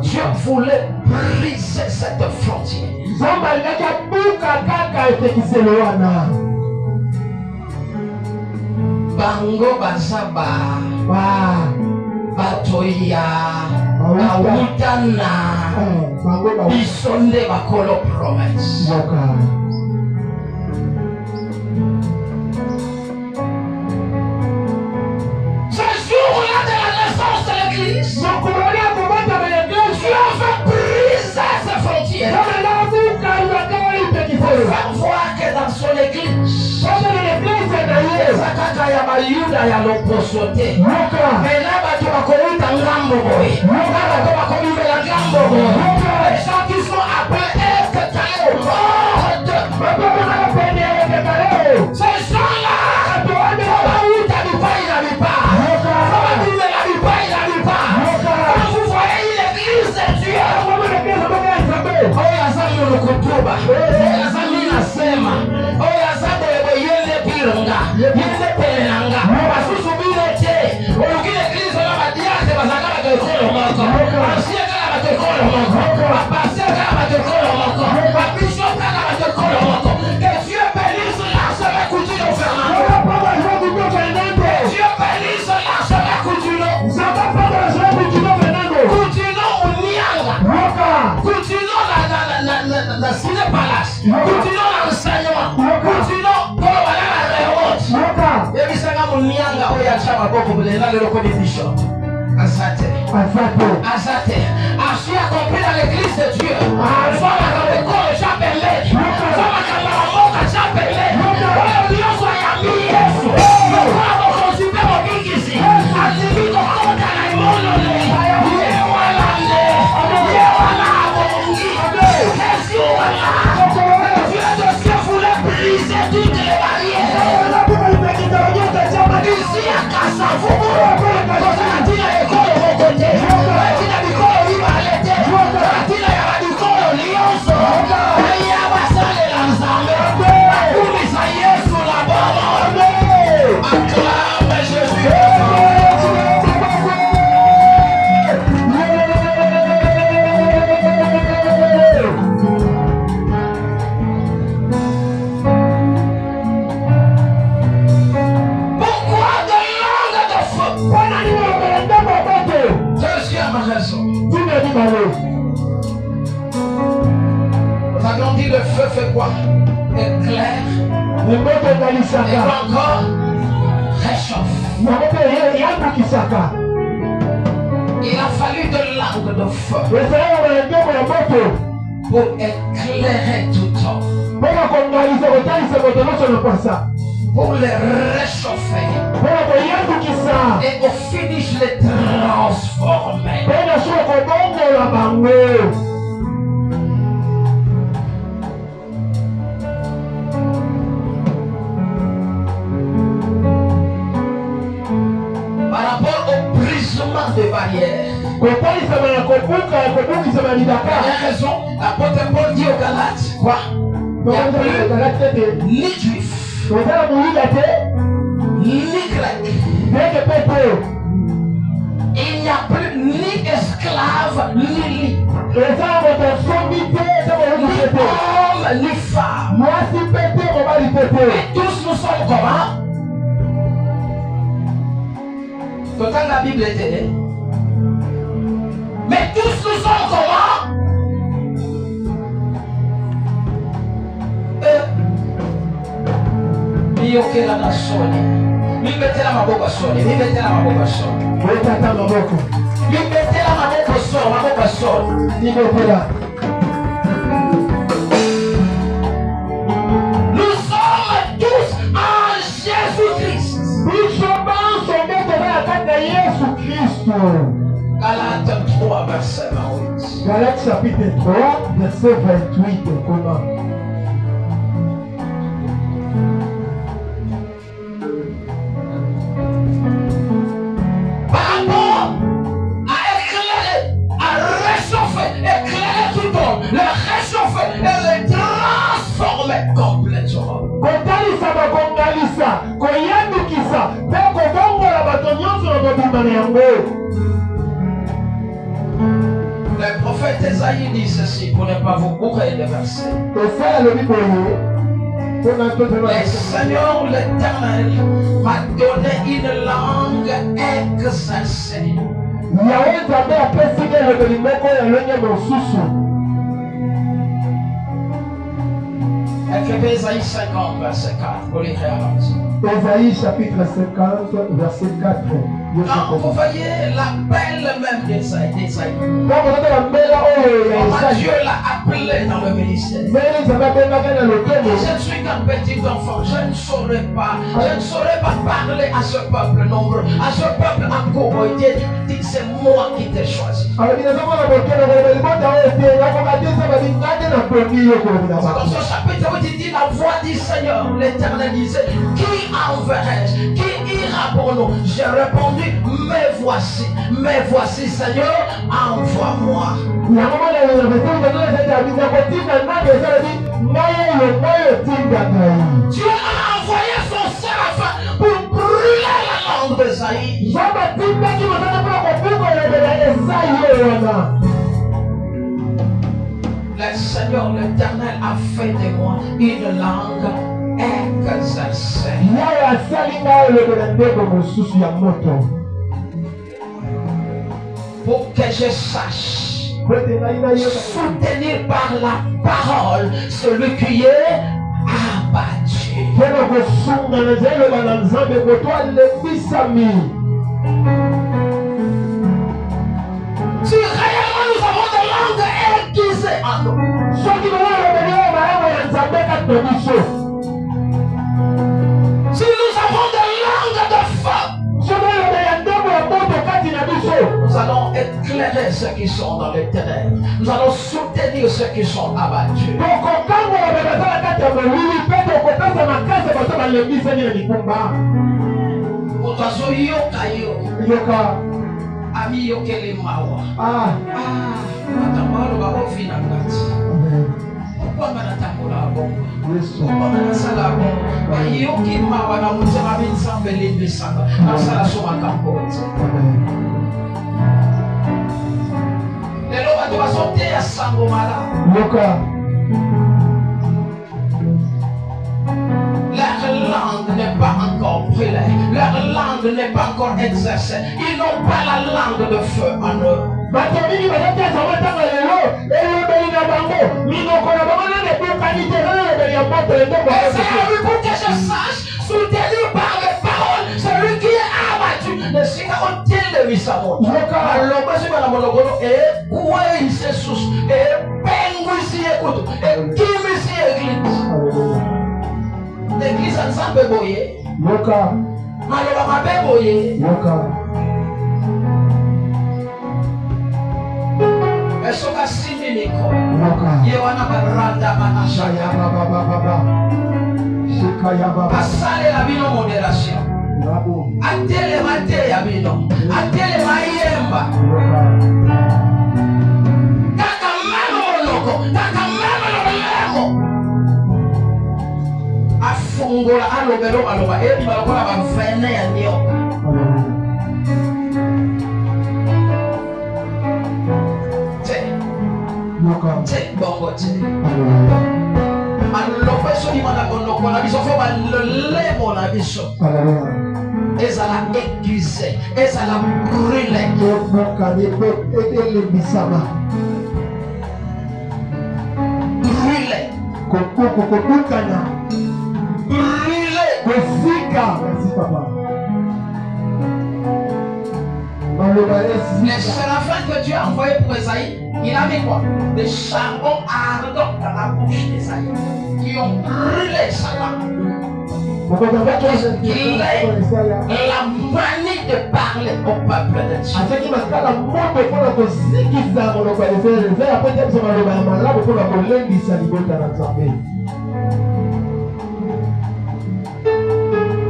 Dieu voulait briser cette frontière. Bango bazaba batoya bautana bisonde bakolo promesse. Ce jour-là de la naissance de l'église, Dieu veut briser ces frontières. Faire voir que dans son église, Zakaka ya bayuda ya loposote. Mais là, tu vas connaître un gambo boy. Là, tu vas connaître un gambo boy. Les gens qui sont appelés être calés au monde. Ces gens-là, où t'habites pas, il n'habite pas. Il n'habite pas, il n'habite pas. Quand vous voyez l'église de Dieu, oh, il y a ça, il y a le kutuba. Oh, il y a ça, il y a sema. Oh, il y a ça, il y a le piranga. Il y a le pelanga. Parce que subir te. Olukile église na badiate bazaka ba tekolo moko. Asia kala ba tekolo moko. Pasteur kala ba tekolo moko. Bishop kala ba tekolo moko. Que Dieu bénisse l'arche couture au Fernando. Dieu bénisse l'arche couture. Continuons au Nianga. Continuons la Ciné Palace. Continuons l'enseignement. Continuons pour la révolte. Et puis ça va mon Nianga oya chama boko bulela le roko de bishop. Azate. As-tu accompli dans l'église de Dieu? Soit la l'école j'appelle. Soit la camarade j'appelle. Dieu soit ami Yesu. Le corps consulter mon big ici. Attirer ton corps dans la monde. Le feu fait quoi? Éclaire. Et encore réchauffe. Il a fallu de langue de feu pour éclairer tout temps. Pour les réchauffer. Et au finish les transformer. De barrières. Il y a raison, l'apôtre Paul dit aux Galates, quoi? Il n'y a plus ni juif, ni grec. Il n'y a plus ni esclave, ni libre. Ni homme, ni femme. Et tous nous sommes comment? Quand la Bible était, mais tous nous sommes comment? Miyokela na soni. Mimetela maboko soni. Mimetela maboko soni. Mimetela maboko soni. Maboko soni. Mimetela. Nous sommes tous en Jésus-Christ. Galates 3, verset 28. Galates chapitre 3, verset 28. Comment? Par rapport à éclairer, à réchauffer, éclairer tout le monde, le réchauffer et le transformer complètement. Kotalisa bakongalisa, koyandukisa, pe kobongola bato nyonso na kobima na yango. Le prophète Esaïe dit ceci pour ne pas vous bourrer de versets. Le Seigneur l'Éternel m'a donné une langue exercée. Esaïe 50, verset 4, pour lire à Esaïe chapitre 50, verset 4. Quand vous voyez l'appel même d'Esaïe, Dieu l'a appelé dans le ministère. Je suis qu'un petit enfant, je ne saurais pas parler à ce peuple nombreux, à ce peuple encore. Dieu dit c'est moi qui t'ai choisi. Dans ce chapitre, il dit la voix du Seigneur, l'Éternel disait, qui enverrai-je? Qui ira pour nous? J'ai répondu, mais voici Seigneur, envoie-moi. Dieu a envoyé son séraphin pour brûler la langue d'Esaïe. Le Seigneur, l'Éternel, a fait de moi une langue exercée. Pour que je sache soutenir par la parole celui qui est abattu. Si réellement nous avons des langues aiguisées en nous, si nous avons des langues de feu, nous allons éclairer ceux qui sont dans les ténèbres. Nous allons soutenir ceux qui sont abattus. Ami yokele mawa. Matambalo ba ofina ngati. Kwamba natamula bongo. Kwamba nasala bongo. Ba yoki mawa na mutema binsambe limbisanga. Nasala soma kampote. Lelo watu wasote ya sango mala. Leur langue n'est pas encore brûlée. Leur langue n'est pas encore exercée. Ils n'ont pas la langue de feu en eux. Et pour que je sache, soutenu par mes paroles, celui qui est abattu, ne sera aucun de lui sa montre. Alors, moi, je vais à mon logo, et quoi il se sous, et pengu ici écoute, et qui ici église. L'église ensemble boye. Yoka. Maloba mabe boye. Yoka. Esoka simi niko. Yoka. Yewana baranda manasha. Shaya baba. Shikaya baba. Asale la bino modération. Bravo. Atele mate ya bino. Atele mayemba. Yoka. Kaka memo loko. Kaka memo loko. Afungola alobelo aloba ebi balokola bavene ya nyoka. Te bongo te. Alobe so di mana konoko na biso fo ba lemo na biso. Ezala aiguisé, ezala brûlé. Brûlé. Merci papa. Les séraphins que Dieu a envoyés pour Esaïe, il a mis quoi? Des charbons ardents dans la bouche d'Esaïe qui ont brûlé sa langue. qu'il ait la manie de parler au peuple de Dieu.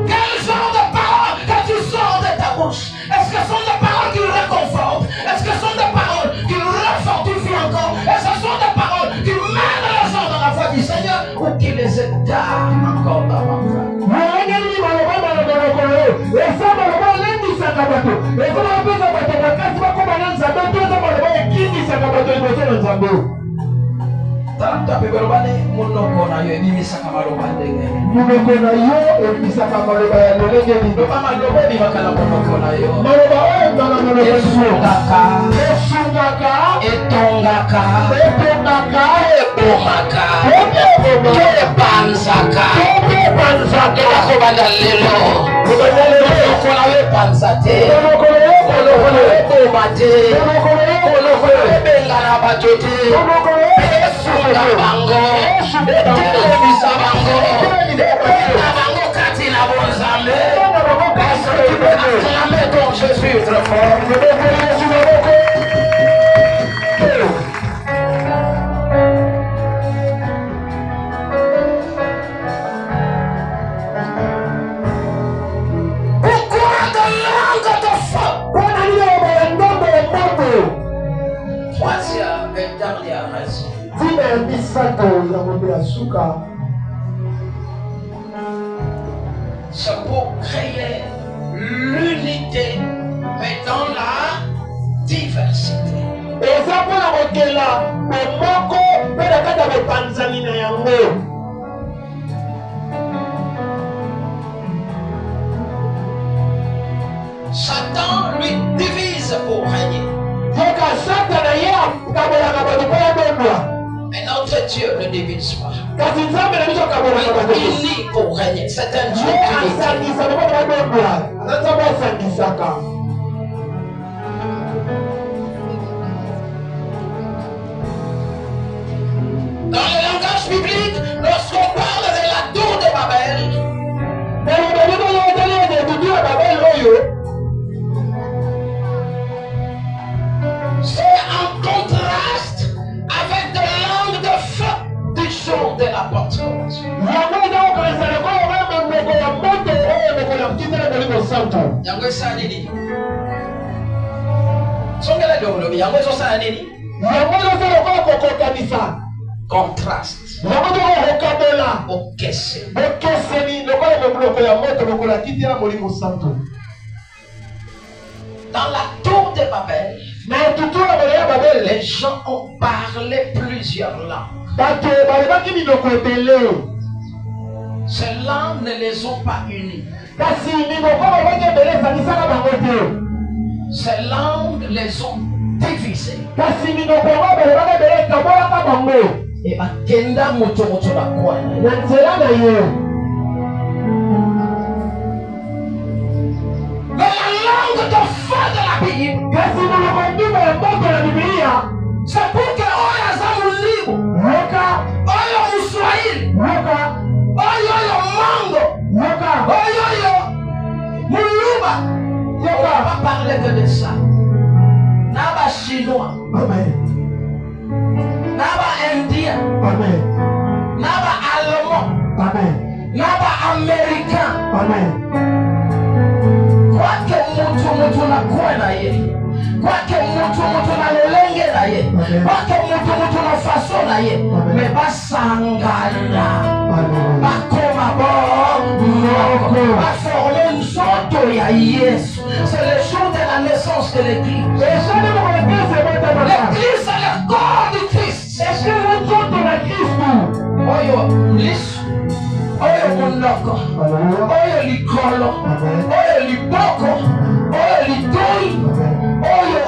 Quel genre de paroles quand tu sors de ta bouche? Est-ce que ce sont des paroles qui réconfortent? Est-ce que ce sont des paroles qui refortifient encore? Est-ce que ce sont des paroles qui mènent les gens dans la foi du Seigneur ou qui les égarent encore davantage? Jésus très fort. Troisième et dernière raison. C'est pour créer l'unité, mais dans la diversité. Satan lui divise pour régner. Mais notre Dieu ne divise pas. Il unit pour régner. C'est un Dieu unité. Dans le langage biblique, lorsqu'on parle de la tour de Babel, c'est en contraste avec de langues de feu du jour de la Pentecôte. Yango sa nini? Songela dolo yango so sa nini? Contraste. Dans la tour de Babel, les gens ont parlé plusieurs langues. Ces langues ne les ont pas unies. Ces langues les ont divisées. Et akenda moto na kwa. Mais la langue de feu de la Bible, c'est pour que Oya Zamulibu, Oya Muswahili, Oya Mango, Oya Muluba, on va pas parler que de ça. Naba chinois, Naba indien, Naba allemand, Naba américain. Kwake mutu na kwa na ye, kwake mutu na lolenge na ye, kwake mutu na faso na ye, me basangana, bakoma bon, baforme nzoto ya Yesu. C'est le jour de la naissance de l'Église. L'Église c'est le corps du Christ. Oyo lisu, oyo monoko, oyo likolo, oyo liboko, oyo litoi, oyo.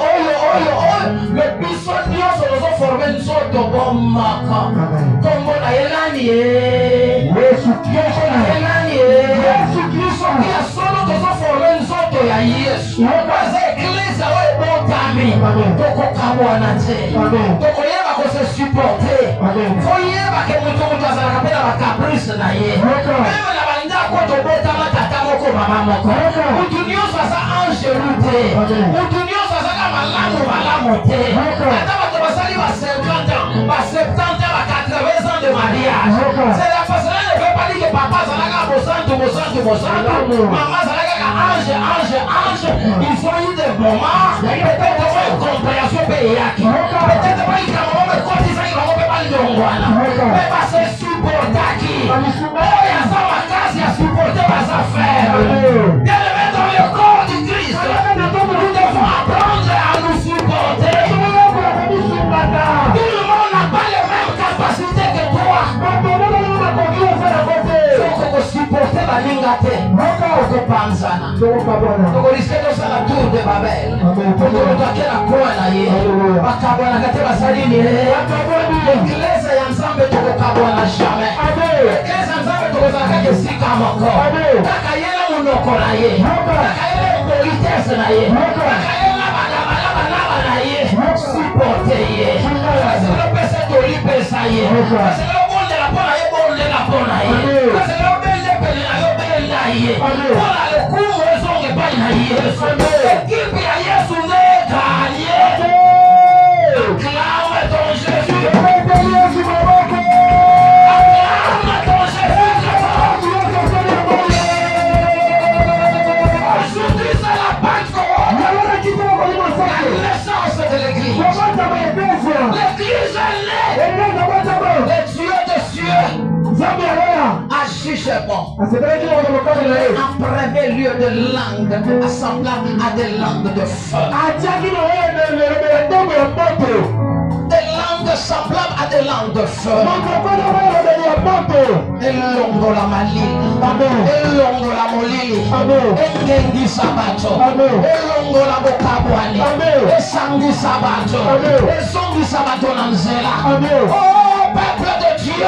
Le biso nyonso nous formé nzoto bomaka. Kombo na elani Yesu Kristo na elani Yesu Kristo. Ya solo nous formé nzoto ya Yesu. Baza église wa botami. Toko kabwana te. Toko yeba ko se supporter. Faut yeba ke mutu azala kapela ba caprice na ye. Même la banda koto botama tata moko mama moko. Utunio sasa ange lute. Utunio sasa kama malamu te. Ata bato basali ba 50 ans, ba 70 ans, ba 80 ans de mariage. C'est la personne ne veut pas dire que papa zalaka bosanto. Maman zalaka ange. Ils ont eu des moments. Peut-être une compréhension payaki. Peut-être pas une maman me cotiser, il va pas le dongwana. Mais pas se supporter. Oh, il y a ça ma case, il y a supporter mes affaires. Bien le mettre dans le corps du Christ. Nous devons apprendre à nous supporter. Tout le monde n'a pas les mêmes capacités que toi. Faut que supporter la lingate. Faut panzana. Faut risquer de faire la tour de Babel. Faut que la croix là y est. Bakabwana kate basalini. L'église ya nzambe tokokabwana jamais. L'église ya nzambe tokozalaka kesika moko. Kaka yela munoko na ye. Kaka yela politesse na ye. Kaka yela balaba na ye. Supporter ye. Parce que le pese toli pesa ye. Parce que le bonde la pona ye bonde la pona ye. Parce que le belle pele na yo belle na ye. Pona le kumu ezonge pai na Yesu. Equipe ya Yesu ne gagné. Acclame ton Jésus. Acclame ton Jésus. Aujourd'hui c'est la Pentecôte. La naissance de l'église. L'église est née. Le Dieu des cieux agit chez moi. En premier lieu de langue, assemblable à des langues de feu. Des langues semblables à des langues de feu. Elongo la malili, elongo la molili, engengi sabato, elongo la bokabwani, esangi sabato, esongi sabato nanzela. Oh peuple de Dieu,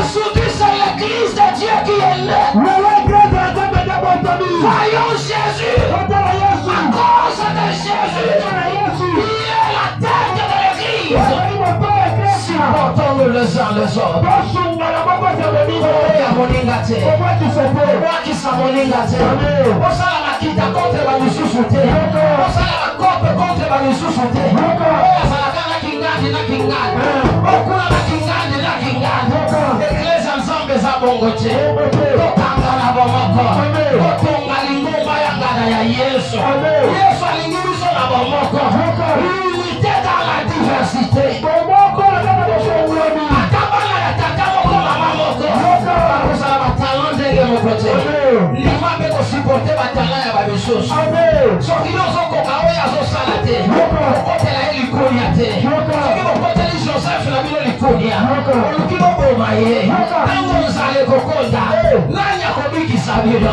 aujourd'hui c'est l'église de Dieu qui est née. Voyons Jésus, à cause de Jésus, qui est la tête de l'église. Supportons-nous les uns les autres. Unité dans la diversité. supporter batala ya babisoso. Soki nozo kokawe azo salate. Okotela elikonia te. Soki okoteli Joseph na bino likonia. Oluki boma ye. Tango nzale kokonda. Nanya kobikisa bino.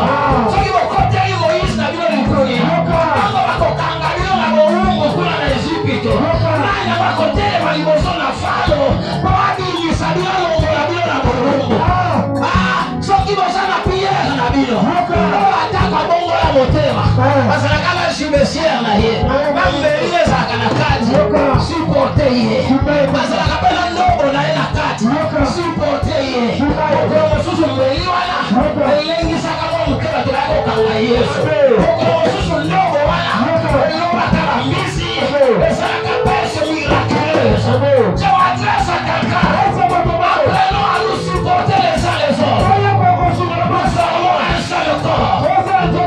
Soki okoteli Moïse na bino likonia. Tango bakokanga bino na bohungu kuna na Egypte. Nanya bakotele maliboso na Faro. Babingisa bino longola bino na bohungu. Soki bosana Pierre na bino. Ataka bongo la motema. Basala kama chimesier na ye. Bambeliye zaka na kati. Supporter ye. Basala kapela ndogo na ye na kati. Supporter ye. Kwa susu mbeli wala. Elengi saka kwa mkela tulako kanga Yesu. Kwa susu ndogo wala. Eloba karambisi. Basala kapeshe miraculeuse. Jawa adresa kaka. Apreno a nous supporter les uns les autres. Nous avons un seul corps.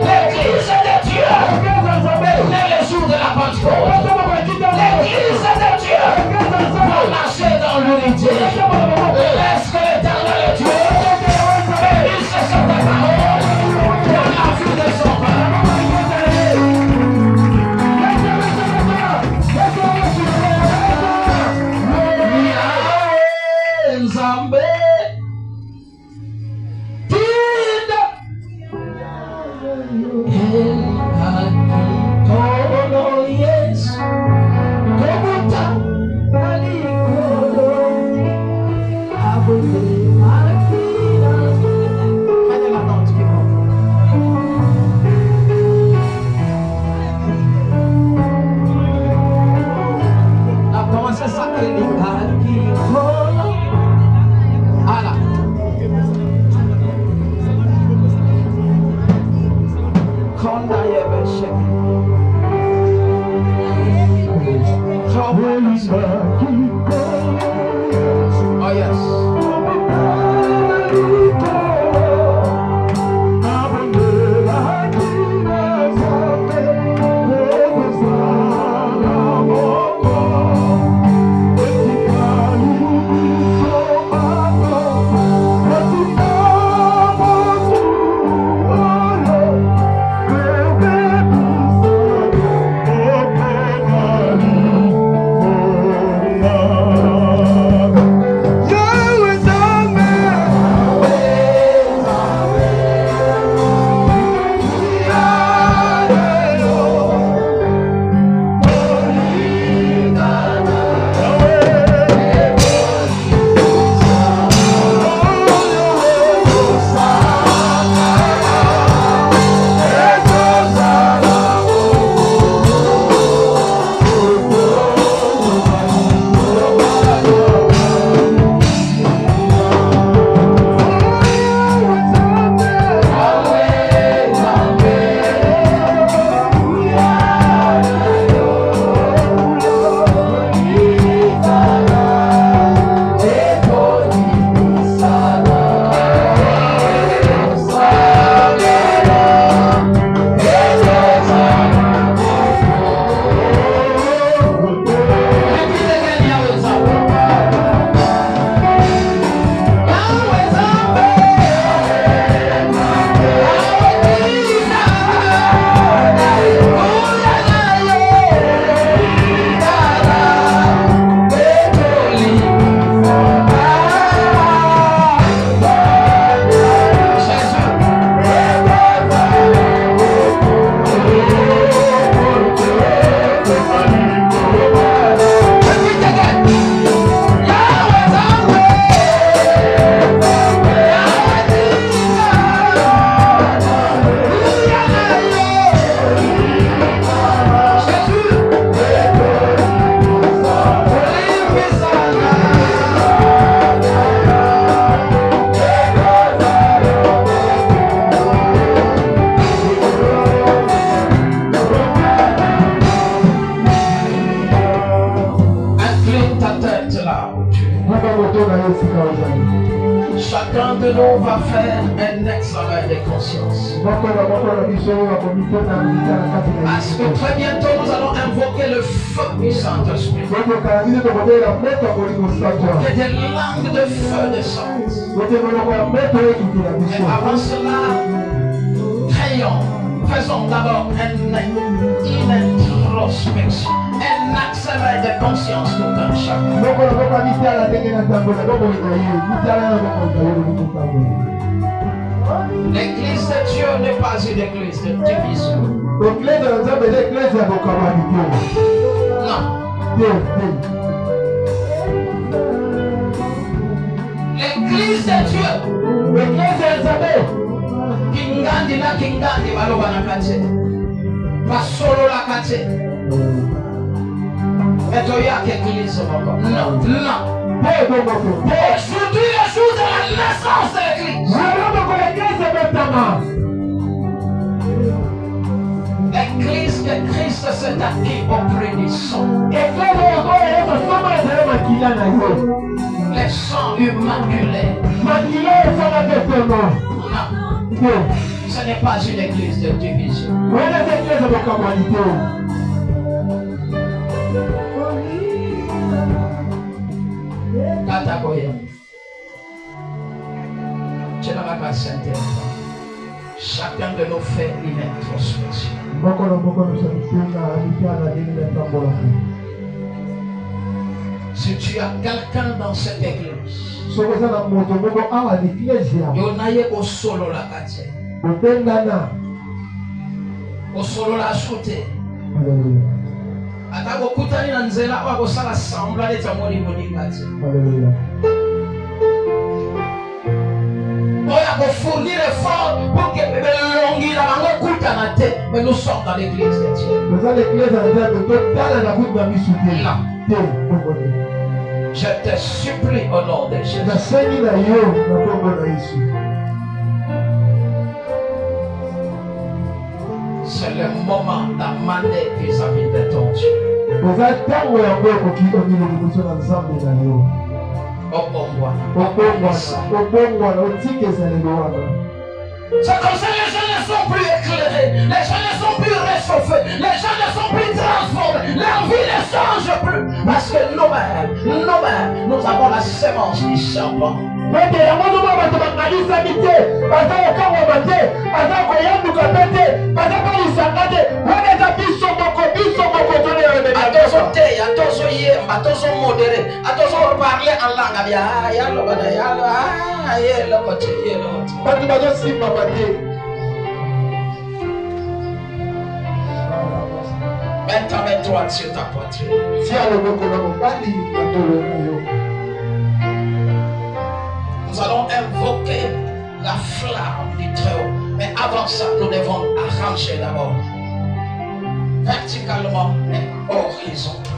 L'église de Dieu. Venez le jour de la Pentecôte. L'église de Dieu. Pour marcher dans l'unité. Laisse que l'Éternel Dieu bénisse sa parole dans la vie de son peuple. Nzambe Konda Yebeshe. Oh yes. Chacun de nous va faire un examen de conscience. Parce que très bientôt nous allons invoquer le feu du Saint-Esprit. Et des langues de feu descendent. Et avant cela, prions. Faisons d'abord une introspection. Un examen de conscience tout un chacun. L'église de Dieu n'est pas une église de division. Non. L'église de Dieu. Kingandi na kingandi baloba na kate. Basolo la kate. Eto yake église moko. Non, non. Aujourd'hui le jour de la naissance de l'église. L'église que Christ s'est acquis auprès du sang. Les sangs immaculés. Non. Ce n'est pas une église de division. Chacun de nous fait une introspection. Si tu as quelqu'un dans cette église, au solo la kate, au solo la shooté. Atakokutani na nzela wakosala sambla leta moni kati. Oya ko fournir effort pour que belongi la bango kutana te, mais nous sommes dans l'église de Dieu. Nous sommes l'église de Dieu. Non. Je te supplie au nom de Jésus. C'est le moment d'amener vis-à-vis de ton Dieu. C'est comme ça, les gens ne sont plus éclairés, les gens ne sont plus réchauffés, les gens ne sont plus transformés, leur vie ne change plus. Parce que nous-mêmes, nous avons la sémence du serpent. Attention modéré, attention parler en langue. Mets ta main droite sur ta poitrine. Nous allons invoquer la flamme du Très-Haut. Mais avant ça, nous devons arranger d'abord verticalement et horizontalement.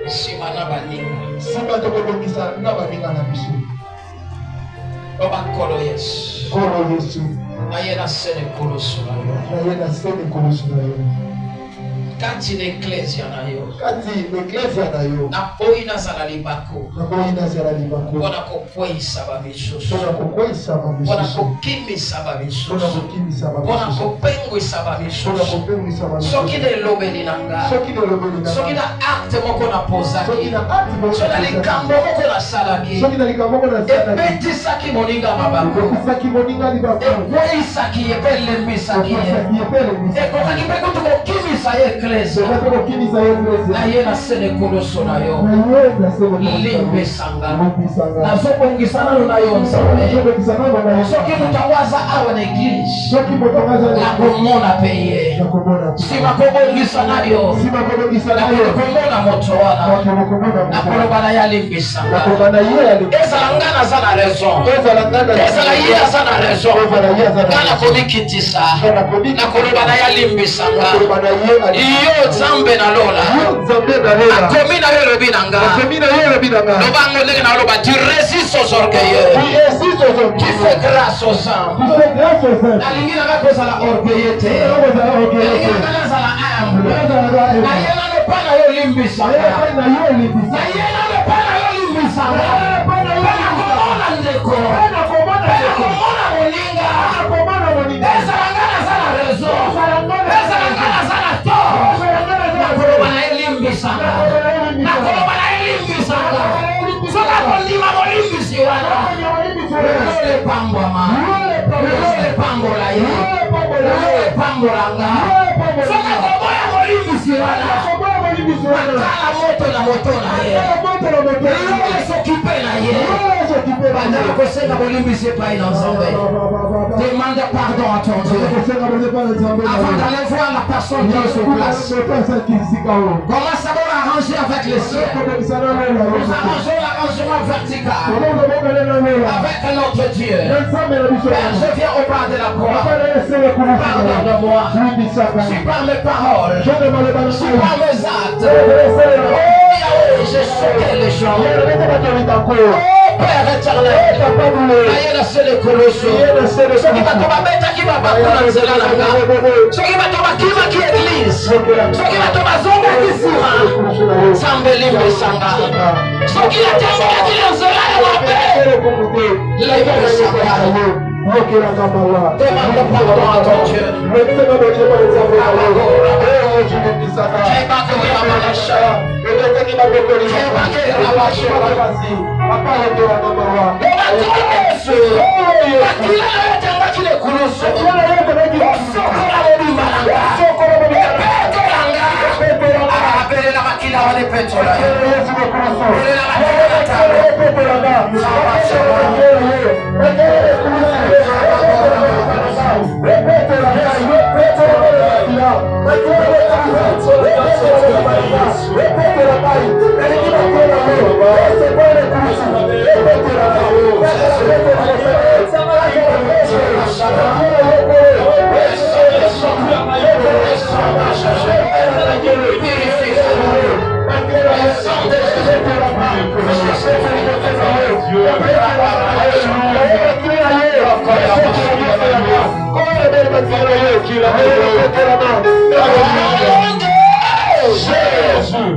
Simana baninga Oba kolo Yesu Ayena sene kolo sulayo Kati l'ecclesia na yo na oina zala libako wana kokweyisa bamisusu wana kokimisa bamisusu wana kopengwisa bamisusu soki nelobeli na nga soki na acte moko napozaki soki na likambo moko nasalaki ebetisaki moninga mabako ekweyisaki ye mpe elembisaki ye ekokaki mpe kutu kokimisa ye na ye na sene koloso na yo limbesanga nazobongisa nano na yo nzambe soki moto awaza awa na eglise nakomona mpe ye nsima kobongisa na yo nakomona moto wana nakoloba na ye alimbisanga ezala nga naza na raison ezala ye aza na raison nga nakomikitisa nakoloba na ye alimbisanga yo Zambe na lola akomi na yo lobi nanga lobango ndenge na loba tu résistes aux orgueilleux tu fais grâce aux humbles nalingi nanga kozala orgueilleux te nalingi nanga nazala humble na ye na lopa na yo limbisanga na ye na lopa na yo limbisanga nakomona ndeko nakomona moninga ezala nga naza na raison ezala nga naza na tort nakoloba na elimbisanga nakoloba na elimbisanga soka kondima molimbisi wana lepambwama lepambola ye lepambolanga soka koboya molimbisi wana akala moto na moto na ye esokipe na ye bandaka kosenga molimbisi epai na nzambe. Demande pardon à ton Dieu avant d'aller voir la personne qui est sur place. Commence à arranger avec les cieux. Nous arrangeons l'arrangement vertical avec notre Dieu. Père, je viens au bas de la croix. Pardonne-moi si par mes paroles, si par mes actes, j'ai choqué les gens. Père éternel, aïe la seule colosso. Ce qui va tomber bête qui va battre dans le zélanga. Ce qui va tomber qui va qui église. Ce qui va tomber zonga qui sera. Sambeli mesanga. Ce qui va tomber qui dans zélanga va paix. Les mesanga. Demande pardon à ton Dieu. Dieu.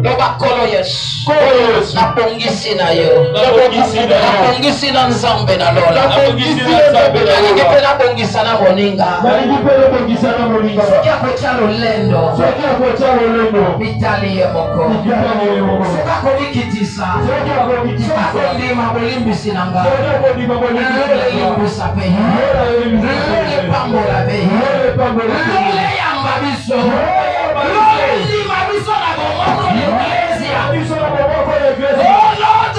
Lobakolo Yesu napongisi na yo napongisi na nzambe na lola nalingi nabongisa na moninga soki akotya lolendo mitali ye moko soki akomikitisa soki akondima bolimbisi na nga lelimbisa pe lepambola pe leyamba biso lolima biso na bomoko l'Ecclésia. Oh Lord,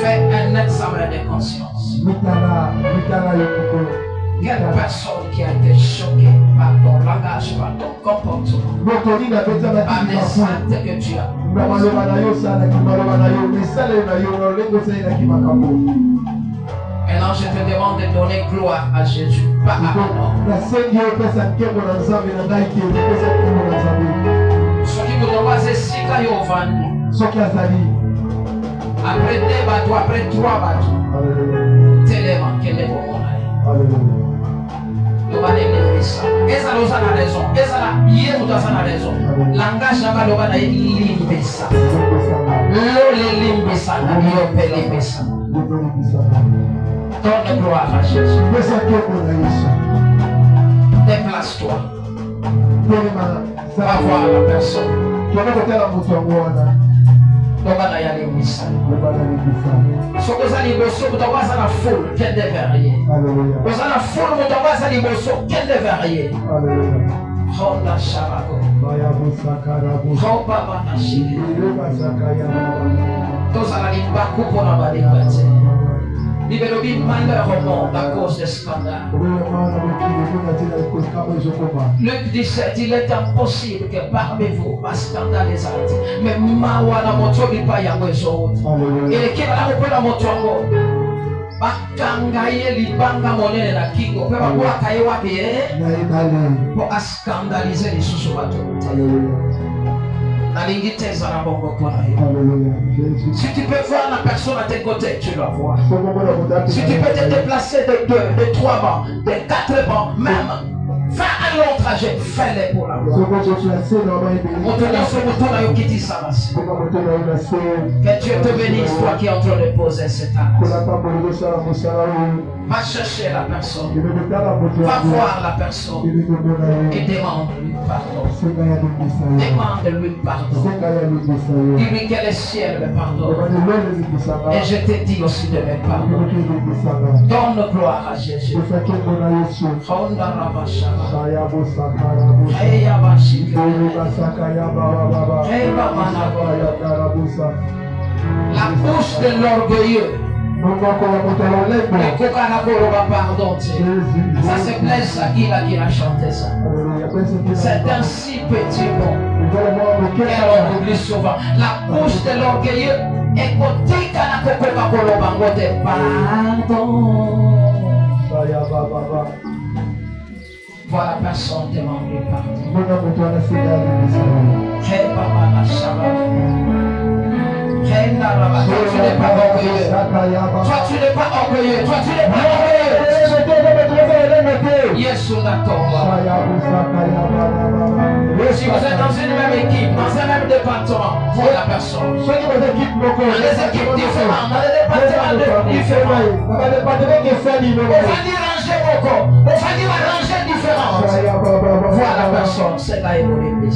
fais un examen de conscience. Quelle personne qui a été choquée par ton langage, par ton comportement, par les actes que tu as. Maintenant, je te demande de donner gloire à Jésus, pas à mon nom. Ce qui vous doit c'est si après 2 bateaux, après 3 bateaux, tellement qu'elle est pour mon le banane ça. Et ça nous a raison. Et ça hier nous avons raison. Langage n'a le banane limbesa. Le limbesa n'a pas limbesa. Donne gloire à Jésus. Déplace-toi. Va voir la personne. Lobana ya limbesa. Sokoza liboso kutawaza na foule qu'elle devrait. Oza na foule kutawaza liboso qu'elle devrait. Honda Shabako. Hoba Banashiki. Toza la limbaku pona balibate. Libérobi malheur au monde à cause des scandales. Luc 17, il est impossible que parmi vous, un scandale les arrête. Mais Mawana Motobi Payango et Zout. Et l'équipe a repris la Motongo. Bakangaye libanga monene na kingo. Pepa kwa kayewa biye. Pour scandaliser les sous-bateaux. Si tu peux voir la personne à tes côtés, tu la vois. Si tu peux te déplacer de 2, de 3 bancs, de 4 bancs, même fais un long trajet, fais-le pour la voir. Que Dieu te bénisse, toi qui es en train de poser cet acte. Va chercher la personne, va voir la personne et demande-lui pardon. Demande-lui pardon. Dis-lui que le ciel me pardonne. Et je te dis aussi de me pardonner. Donne gloire à Jésus. La bouche de l'orgueilleux. Pardon, ça c'est Blaise Aguila qui a chanté ça. C'est un si petit mot qu'elle on oublie souvent. La bouche de l'orgueilleux est côté pardon. Voilà personne demande pardon. Toi tu n'es pas orgueilleux. Toi tu n'es pas orgueilleux. Toi tu n'es pas orgueilleux. Yesu Natomba. Si vous êtes dans une même équipe, dans un même département, vous la personne. Dans des équipes différentes, dans des départements différents. On va dire ranger beaucoup. On va dire ranger différentes. Voilà la personne. C'est là où il est.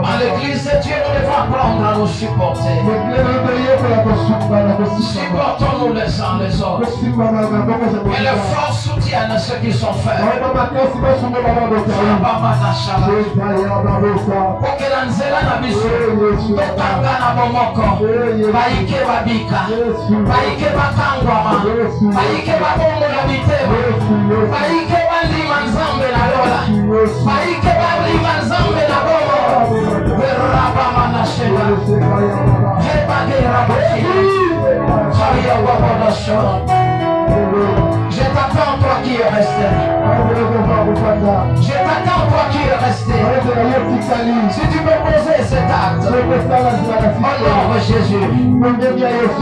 À l'église de Dieu, nous devons apprendre à nous supporter. Supportons-nous les uns les autres. Et le fort soutiennent ceux qui sont faibles. Pour que la nzela na biso totanga na bomoko baike babika baike bakangwa Baike babongo na bitebo. Baike balima nzambe na lola. Baike balima nzambe na bomo. Beraba manashela. Hebage rabashi. Chaya baba nashela. Je t'attends toi qui es resté. Je t'attends toi qui es resté. Si tu peux poser cet acte. Au nom de Jésus.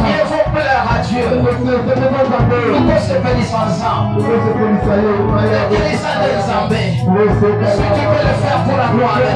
Il faut plaire à Dieu. Nous pouvons se bénir ensemble. Bénissons les Zambé. Si tu peux le faire pour la gloire de Dieu.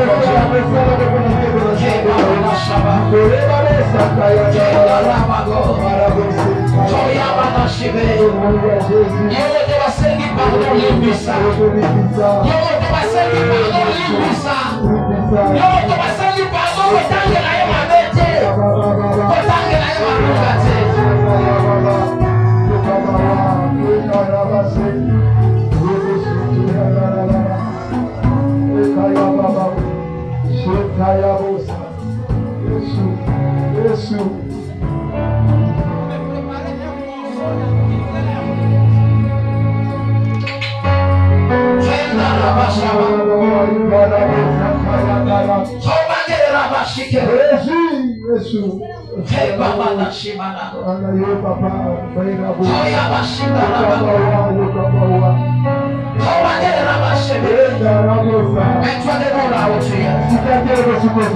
Mets-toi devant là où tu es.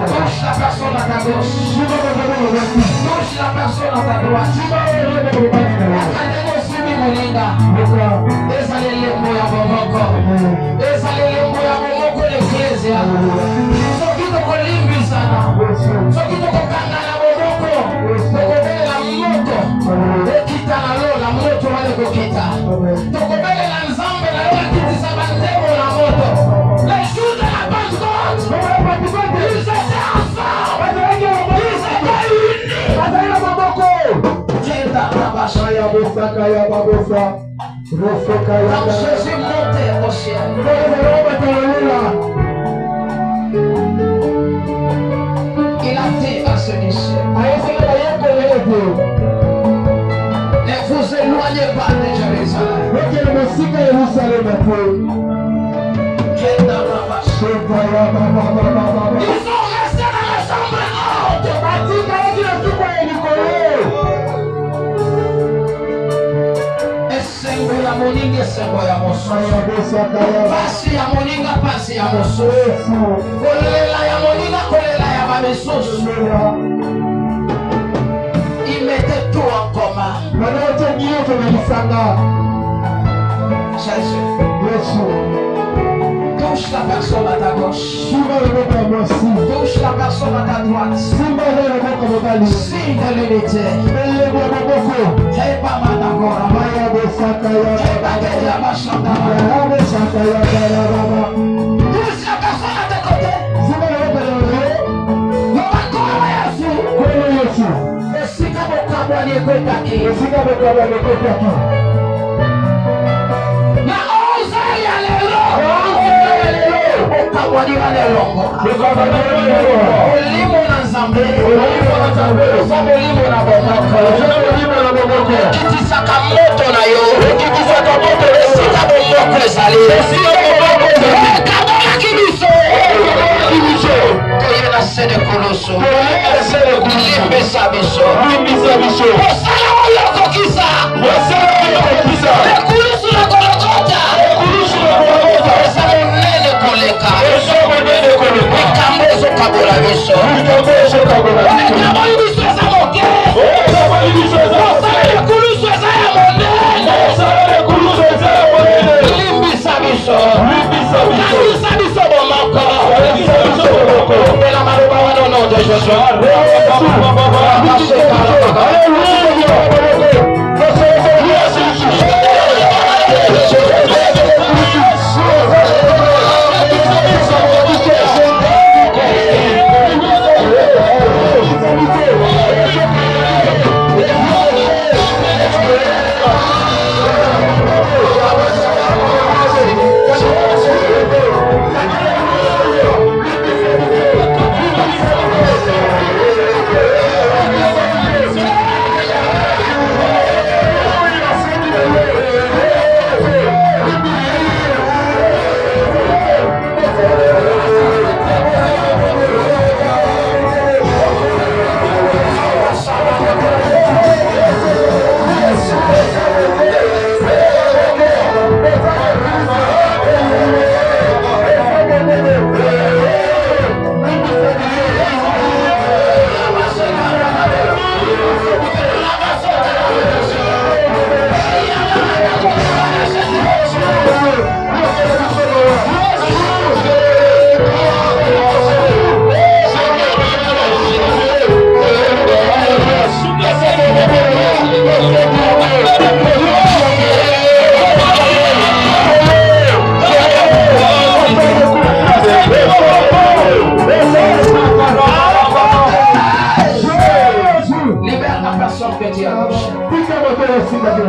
Touche la personne à ta gauche. Touche la personne à ta droite. Akademo Molinga. Ezali lembo ya bomoko. Ezali lembo ya bomoko l'Ecclesia. Soki tokolimbisana. Soki tokokangana bomoko. Tokobelela moto. Ekita na lola moto wale kokita. Tokobelela nzambe na lola kitisa bandemo na moto. Les jours de la Pentecôte. Ils étaient ensemble. Ils étaient unis. Quand Jésus montait au ciel, il a dit à ce disciple, ne vous éloignez pas de Jérusalem. Ils sont restés dans la chambre haute. Esengo ya moninga, esengo ya moso. Pasi ya moninga, pasi ya moso. Kolela ya moninga, kolela ya babesoso. Ils mettaient tout en commun. Jésus, touche la personne à ta gauche. Touche la personne à ta droite. Signe de l'unité. Touche la personne à tes côtés.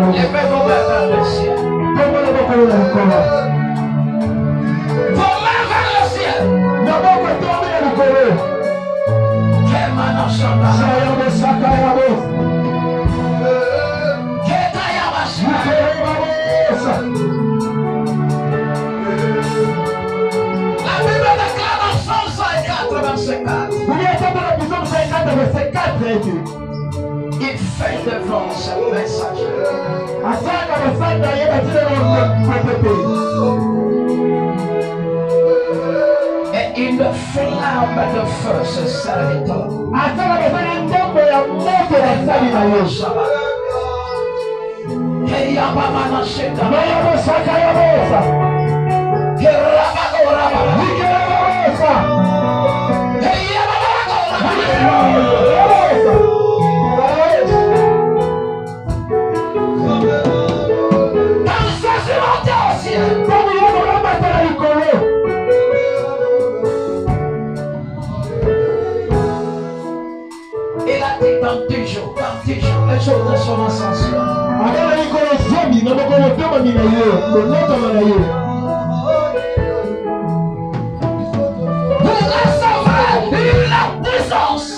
Levez vos mains vers le ciel. Vos mains vers le ciel. La Bible déclare dans Psaume 104, verset 4. Il fait devant ce messager. Et une flamme de feu se serviteur. Il a dit dans 10 jours, le jour de son ascension. Vous recevrez la puissance.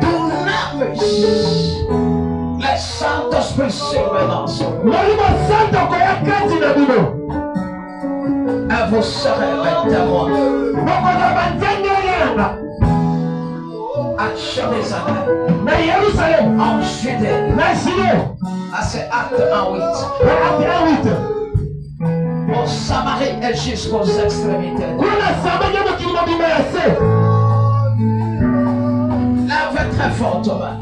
Dunamis. Les Saint-Esprit survenant sur vous. Et vous serez mes témoins. À Jérusalem, en Judée, à c'est acte 1:8. Au Samarie et jusqu'aux extrémités. Lève très fort, Thomas.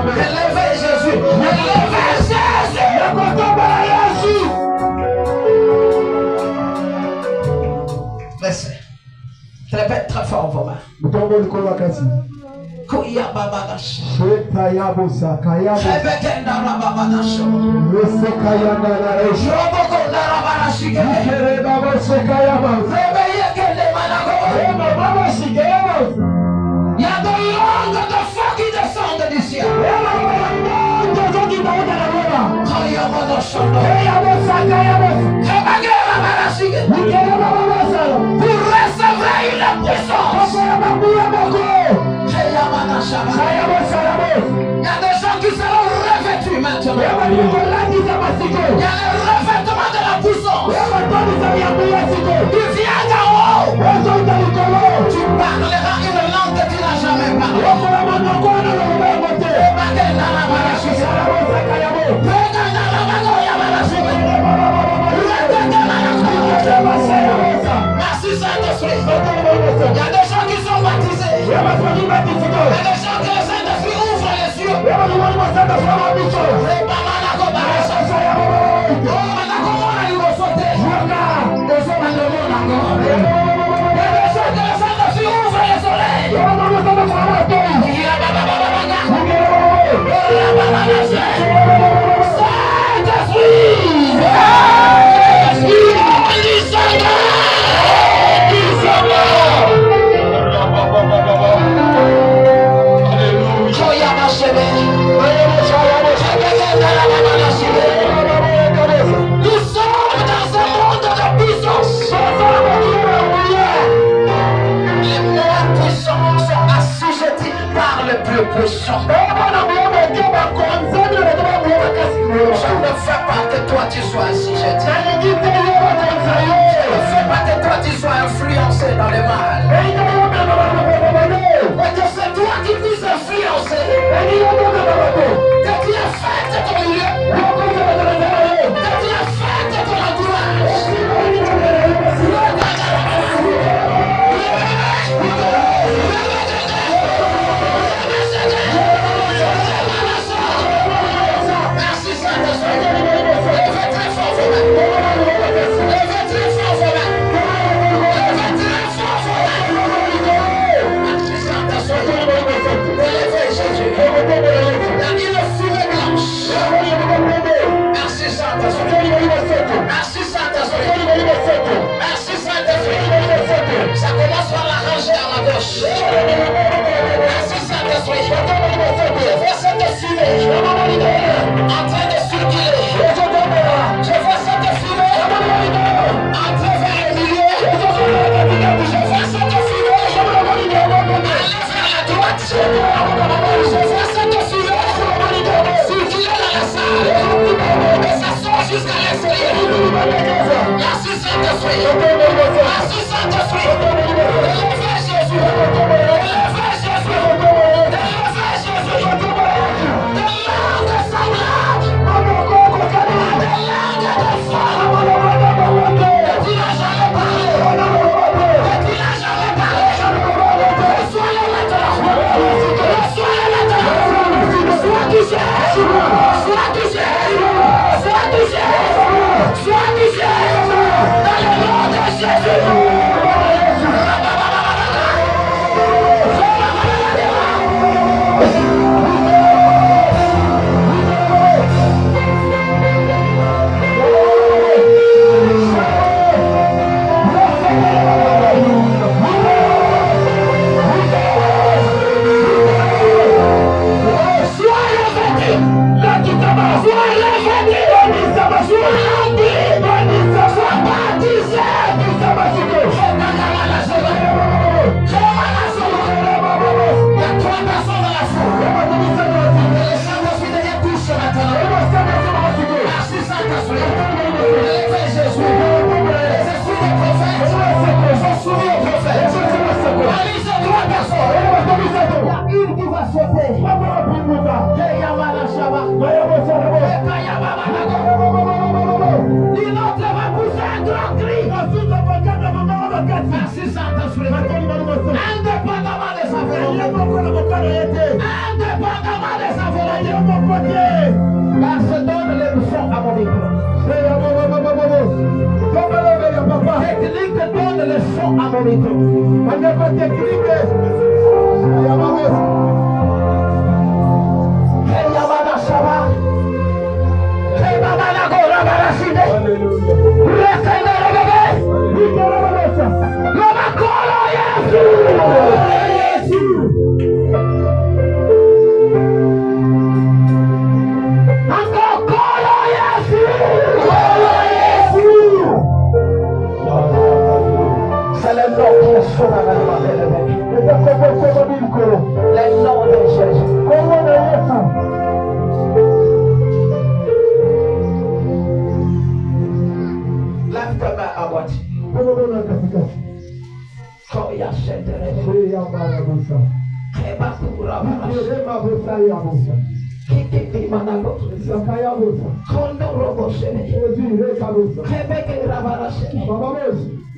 Élevez Jésus. Élevez Jésus. Laissez. Répète très fort vos mains. Kuya babadash. Rebekenda rababadash. Robokenda rabadash. Rebeyekende manago. Il y a de langues de feu qui descendent du ciel. Vous recevrez une puissance. Il y a des gens qui seront revêtus maintenant. Il y a le revêtement de la puissance. Tu viens d'en haut. Tu parleras une langue que tu n'as jamais parlé. Merci Saint-Esprit. Il y a des gens qui sont baptisés. Il y a des gens que le Saint-Esprit ouvre les yeux. Il y a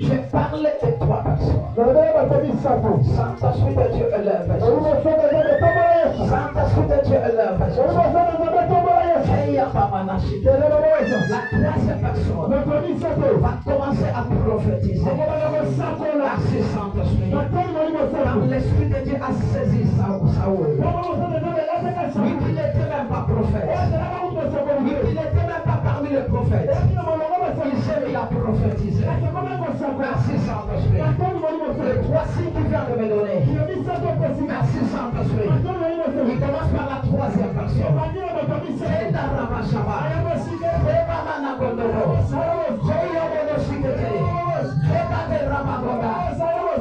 Je parlais de toi, Saint-Esprit de Dieu élève. Saint-Esprit de Dieu élève. troisième personne va commencer à prophétiser. Merci Saint-Esprit. Quand l'Esprit de Dieu a saisi Saoul, oui, il n'était même pas prophète. Oui, il n'était même pas parmi les prophètes. Il s'est mis à prophétiser. Merci Saint-Esprit. Les trois signes qu'il vient de me donner. Merci Saint-Esprit. Il commence par la troisième personne.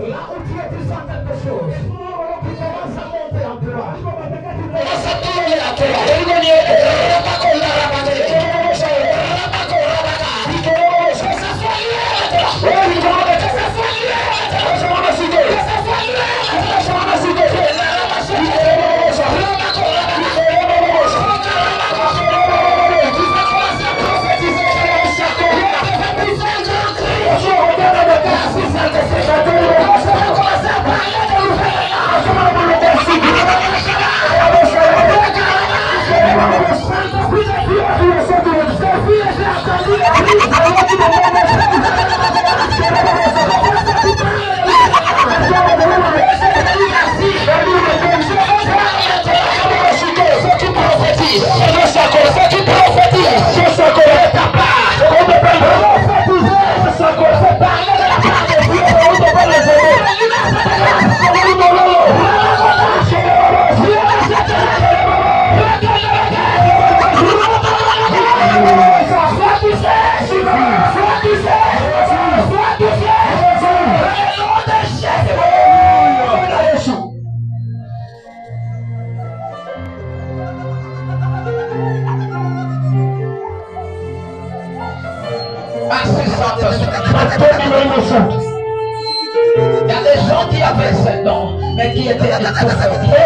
Là où tu es, tu sens quelque chose. Tu commences à monter en toi. Tu commences à tourner à toi. Il y a des gens qui avaient 7 ans, mais qui étaient des prophètes.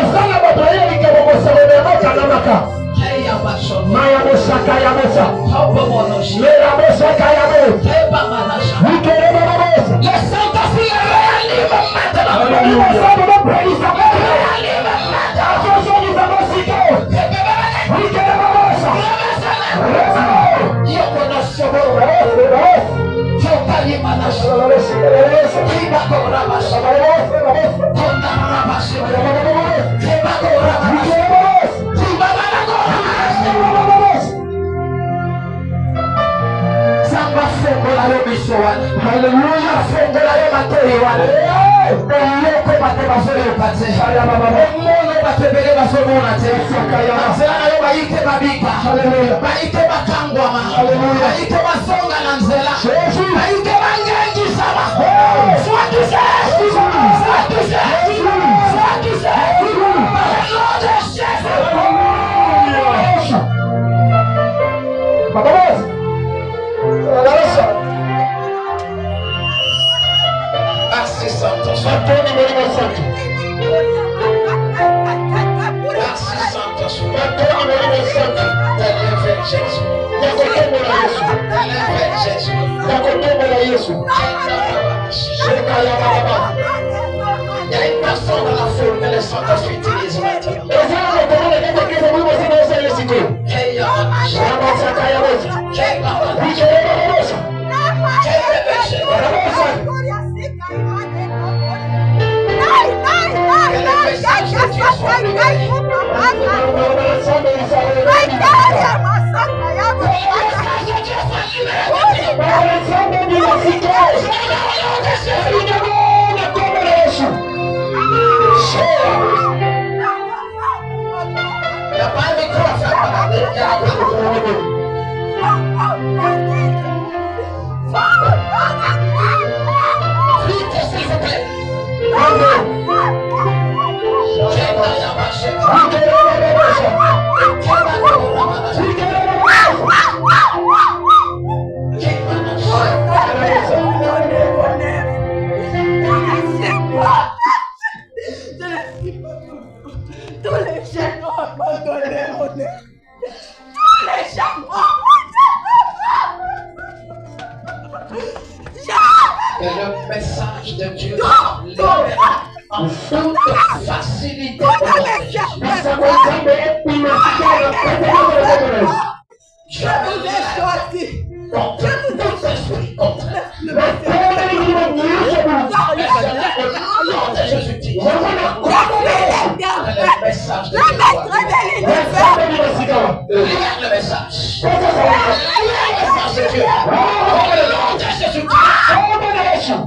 Le Saint-Esprit réanime Il y a une personne dans la foule que le Saint-Esprit utilise maintenant. Il n'y a pas de micro à faire parler. Vite, s'il vous plaît. Tous les gens ont abandonné mon Dieu. Tous les gens ont Que le message de Dieu libère en toute facilité. contraire, tout esprit contraire. Le Père qui m'a dit, Nom de Jésus-Christ. je Le message de Dieu. Lire le message. Lire le message de Dieu. Dans le nom de Jésus-Christ.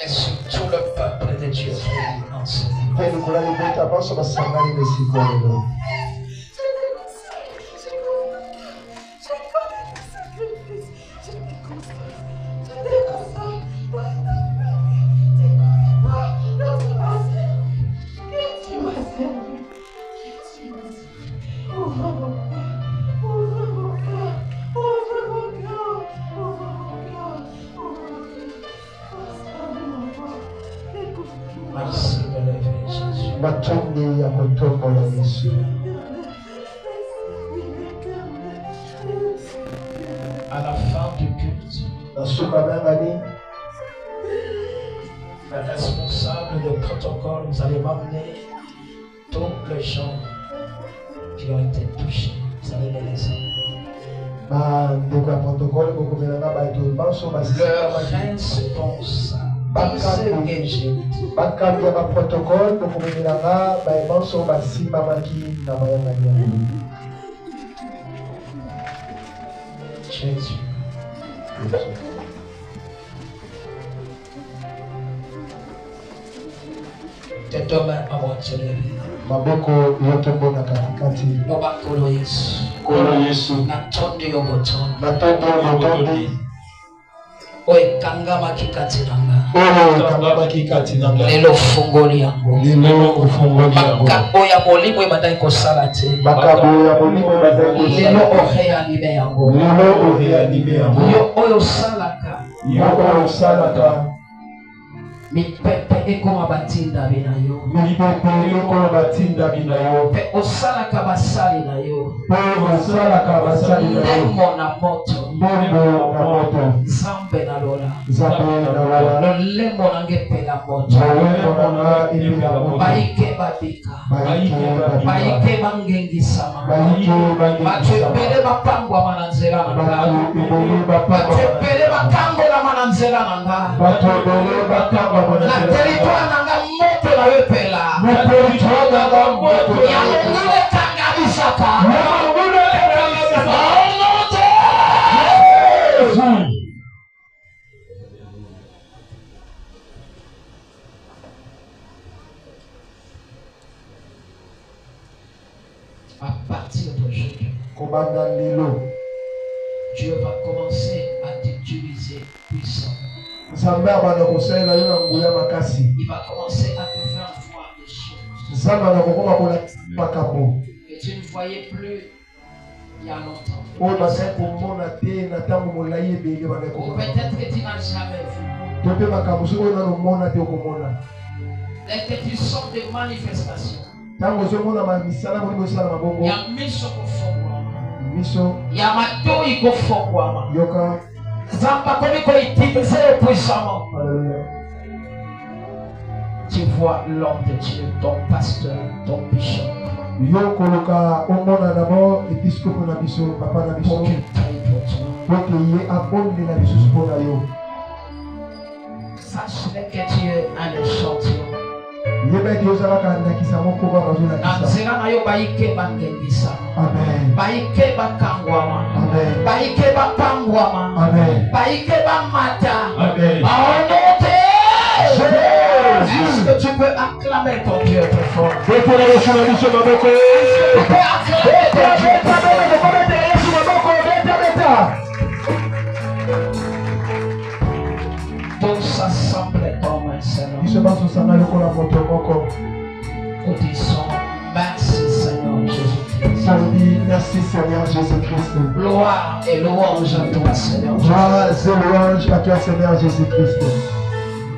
Et sur tout le peuple de Dieu ensemble. Merci de lever Jésus. À la fin du culte, le responsable de protocole, vous allez m'amener tous les gens qui ont été touchés. Vous allez les laisser. Le responsable. bakabya ba protocole bokumenyelanga bayebanso basimamaki na mayangani Jésus. Tes deux mains à moitié levées. maboko yote mbona katikati Mabakolo Yesu. kolo Yesu Natondi yobotondi. natondo yotondi Oye kangama kikati nanga. kangama kikati nanga Lelo fungoli yango. lelo ufungoli yango Makabo ya molimo ebandaki kosala te. makabo ya molimo ebandaki Lelo oreanime yango. lelo oreanime yango Yo oyo osalaka. yo oyo osalaka mipepe ekoma batinda bina yo. mipepe ekoma batinda bina yo Pe osalaka basali na yo. pe osalaka basali na yo Ndemo na moto. ndembo na moto Zambe na lola. zambe na lola Lolemo nange pela moto. lolemo nanga epela moto Baike babika. Baike bangengisama. Bato ebele bapangwama na nzela na nga. Bato ebele bakangolama na nzela na nga. Na territoire na nga moto na wepela. Yangule kangabisaka. À partir d'aujourd'hui, kobanda lilo Dieu va commencer à t'utiliser puissamment. Il va commencer à te faire voir des choses que tu ne voyais plus il y a longtemps. Ou peut-être que tu n'as jamais vu. Dès que tu sors des manifestations, il y a miso kufungwa. Il y a matoi kufungwa. Zamba komiko itimize puissamment. Tu vois l'homme de Dieu, ton pasteur, ton bishop. Pour qu'il taille pour toi. Sache que tu es un échantillon. Amen. Est-ce que tu peux acclamer ton Dieu très fort? Tu peux acclamer ton Dieu. Tous assemblés comme un seul homme. Nous disons merci Seigneur Jésus-Christ. Merci Seigneur Jésus-Christ. Gloire et louange à toi Seigneur. Gloire et louange à toi Seigneur Jésus-Christ.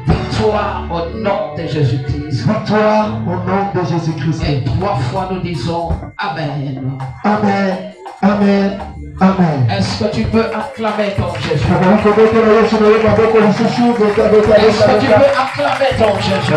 Victoire au nom de Jésus-Christ. Victoire au nom de Jésus-Christ. Et 3 fois nous disons Amen. Amen. Amen. Amen. Est-ce que tu peux acclamer ton Jésus? Est-ce que tu peux acclamer ton Jésus?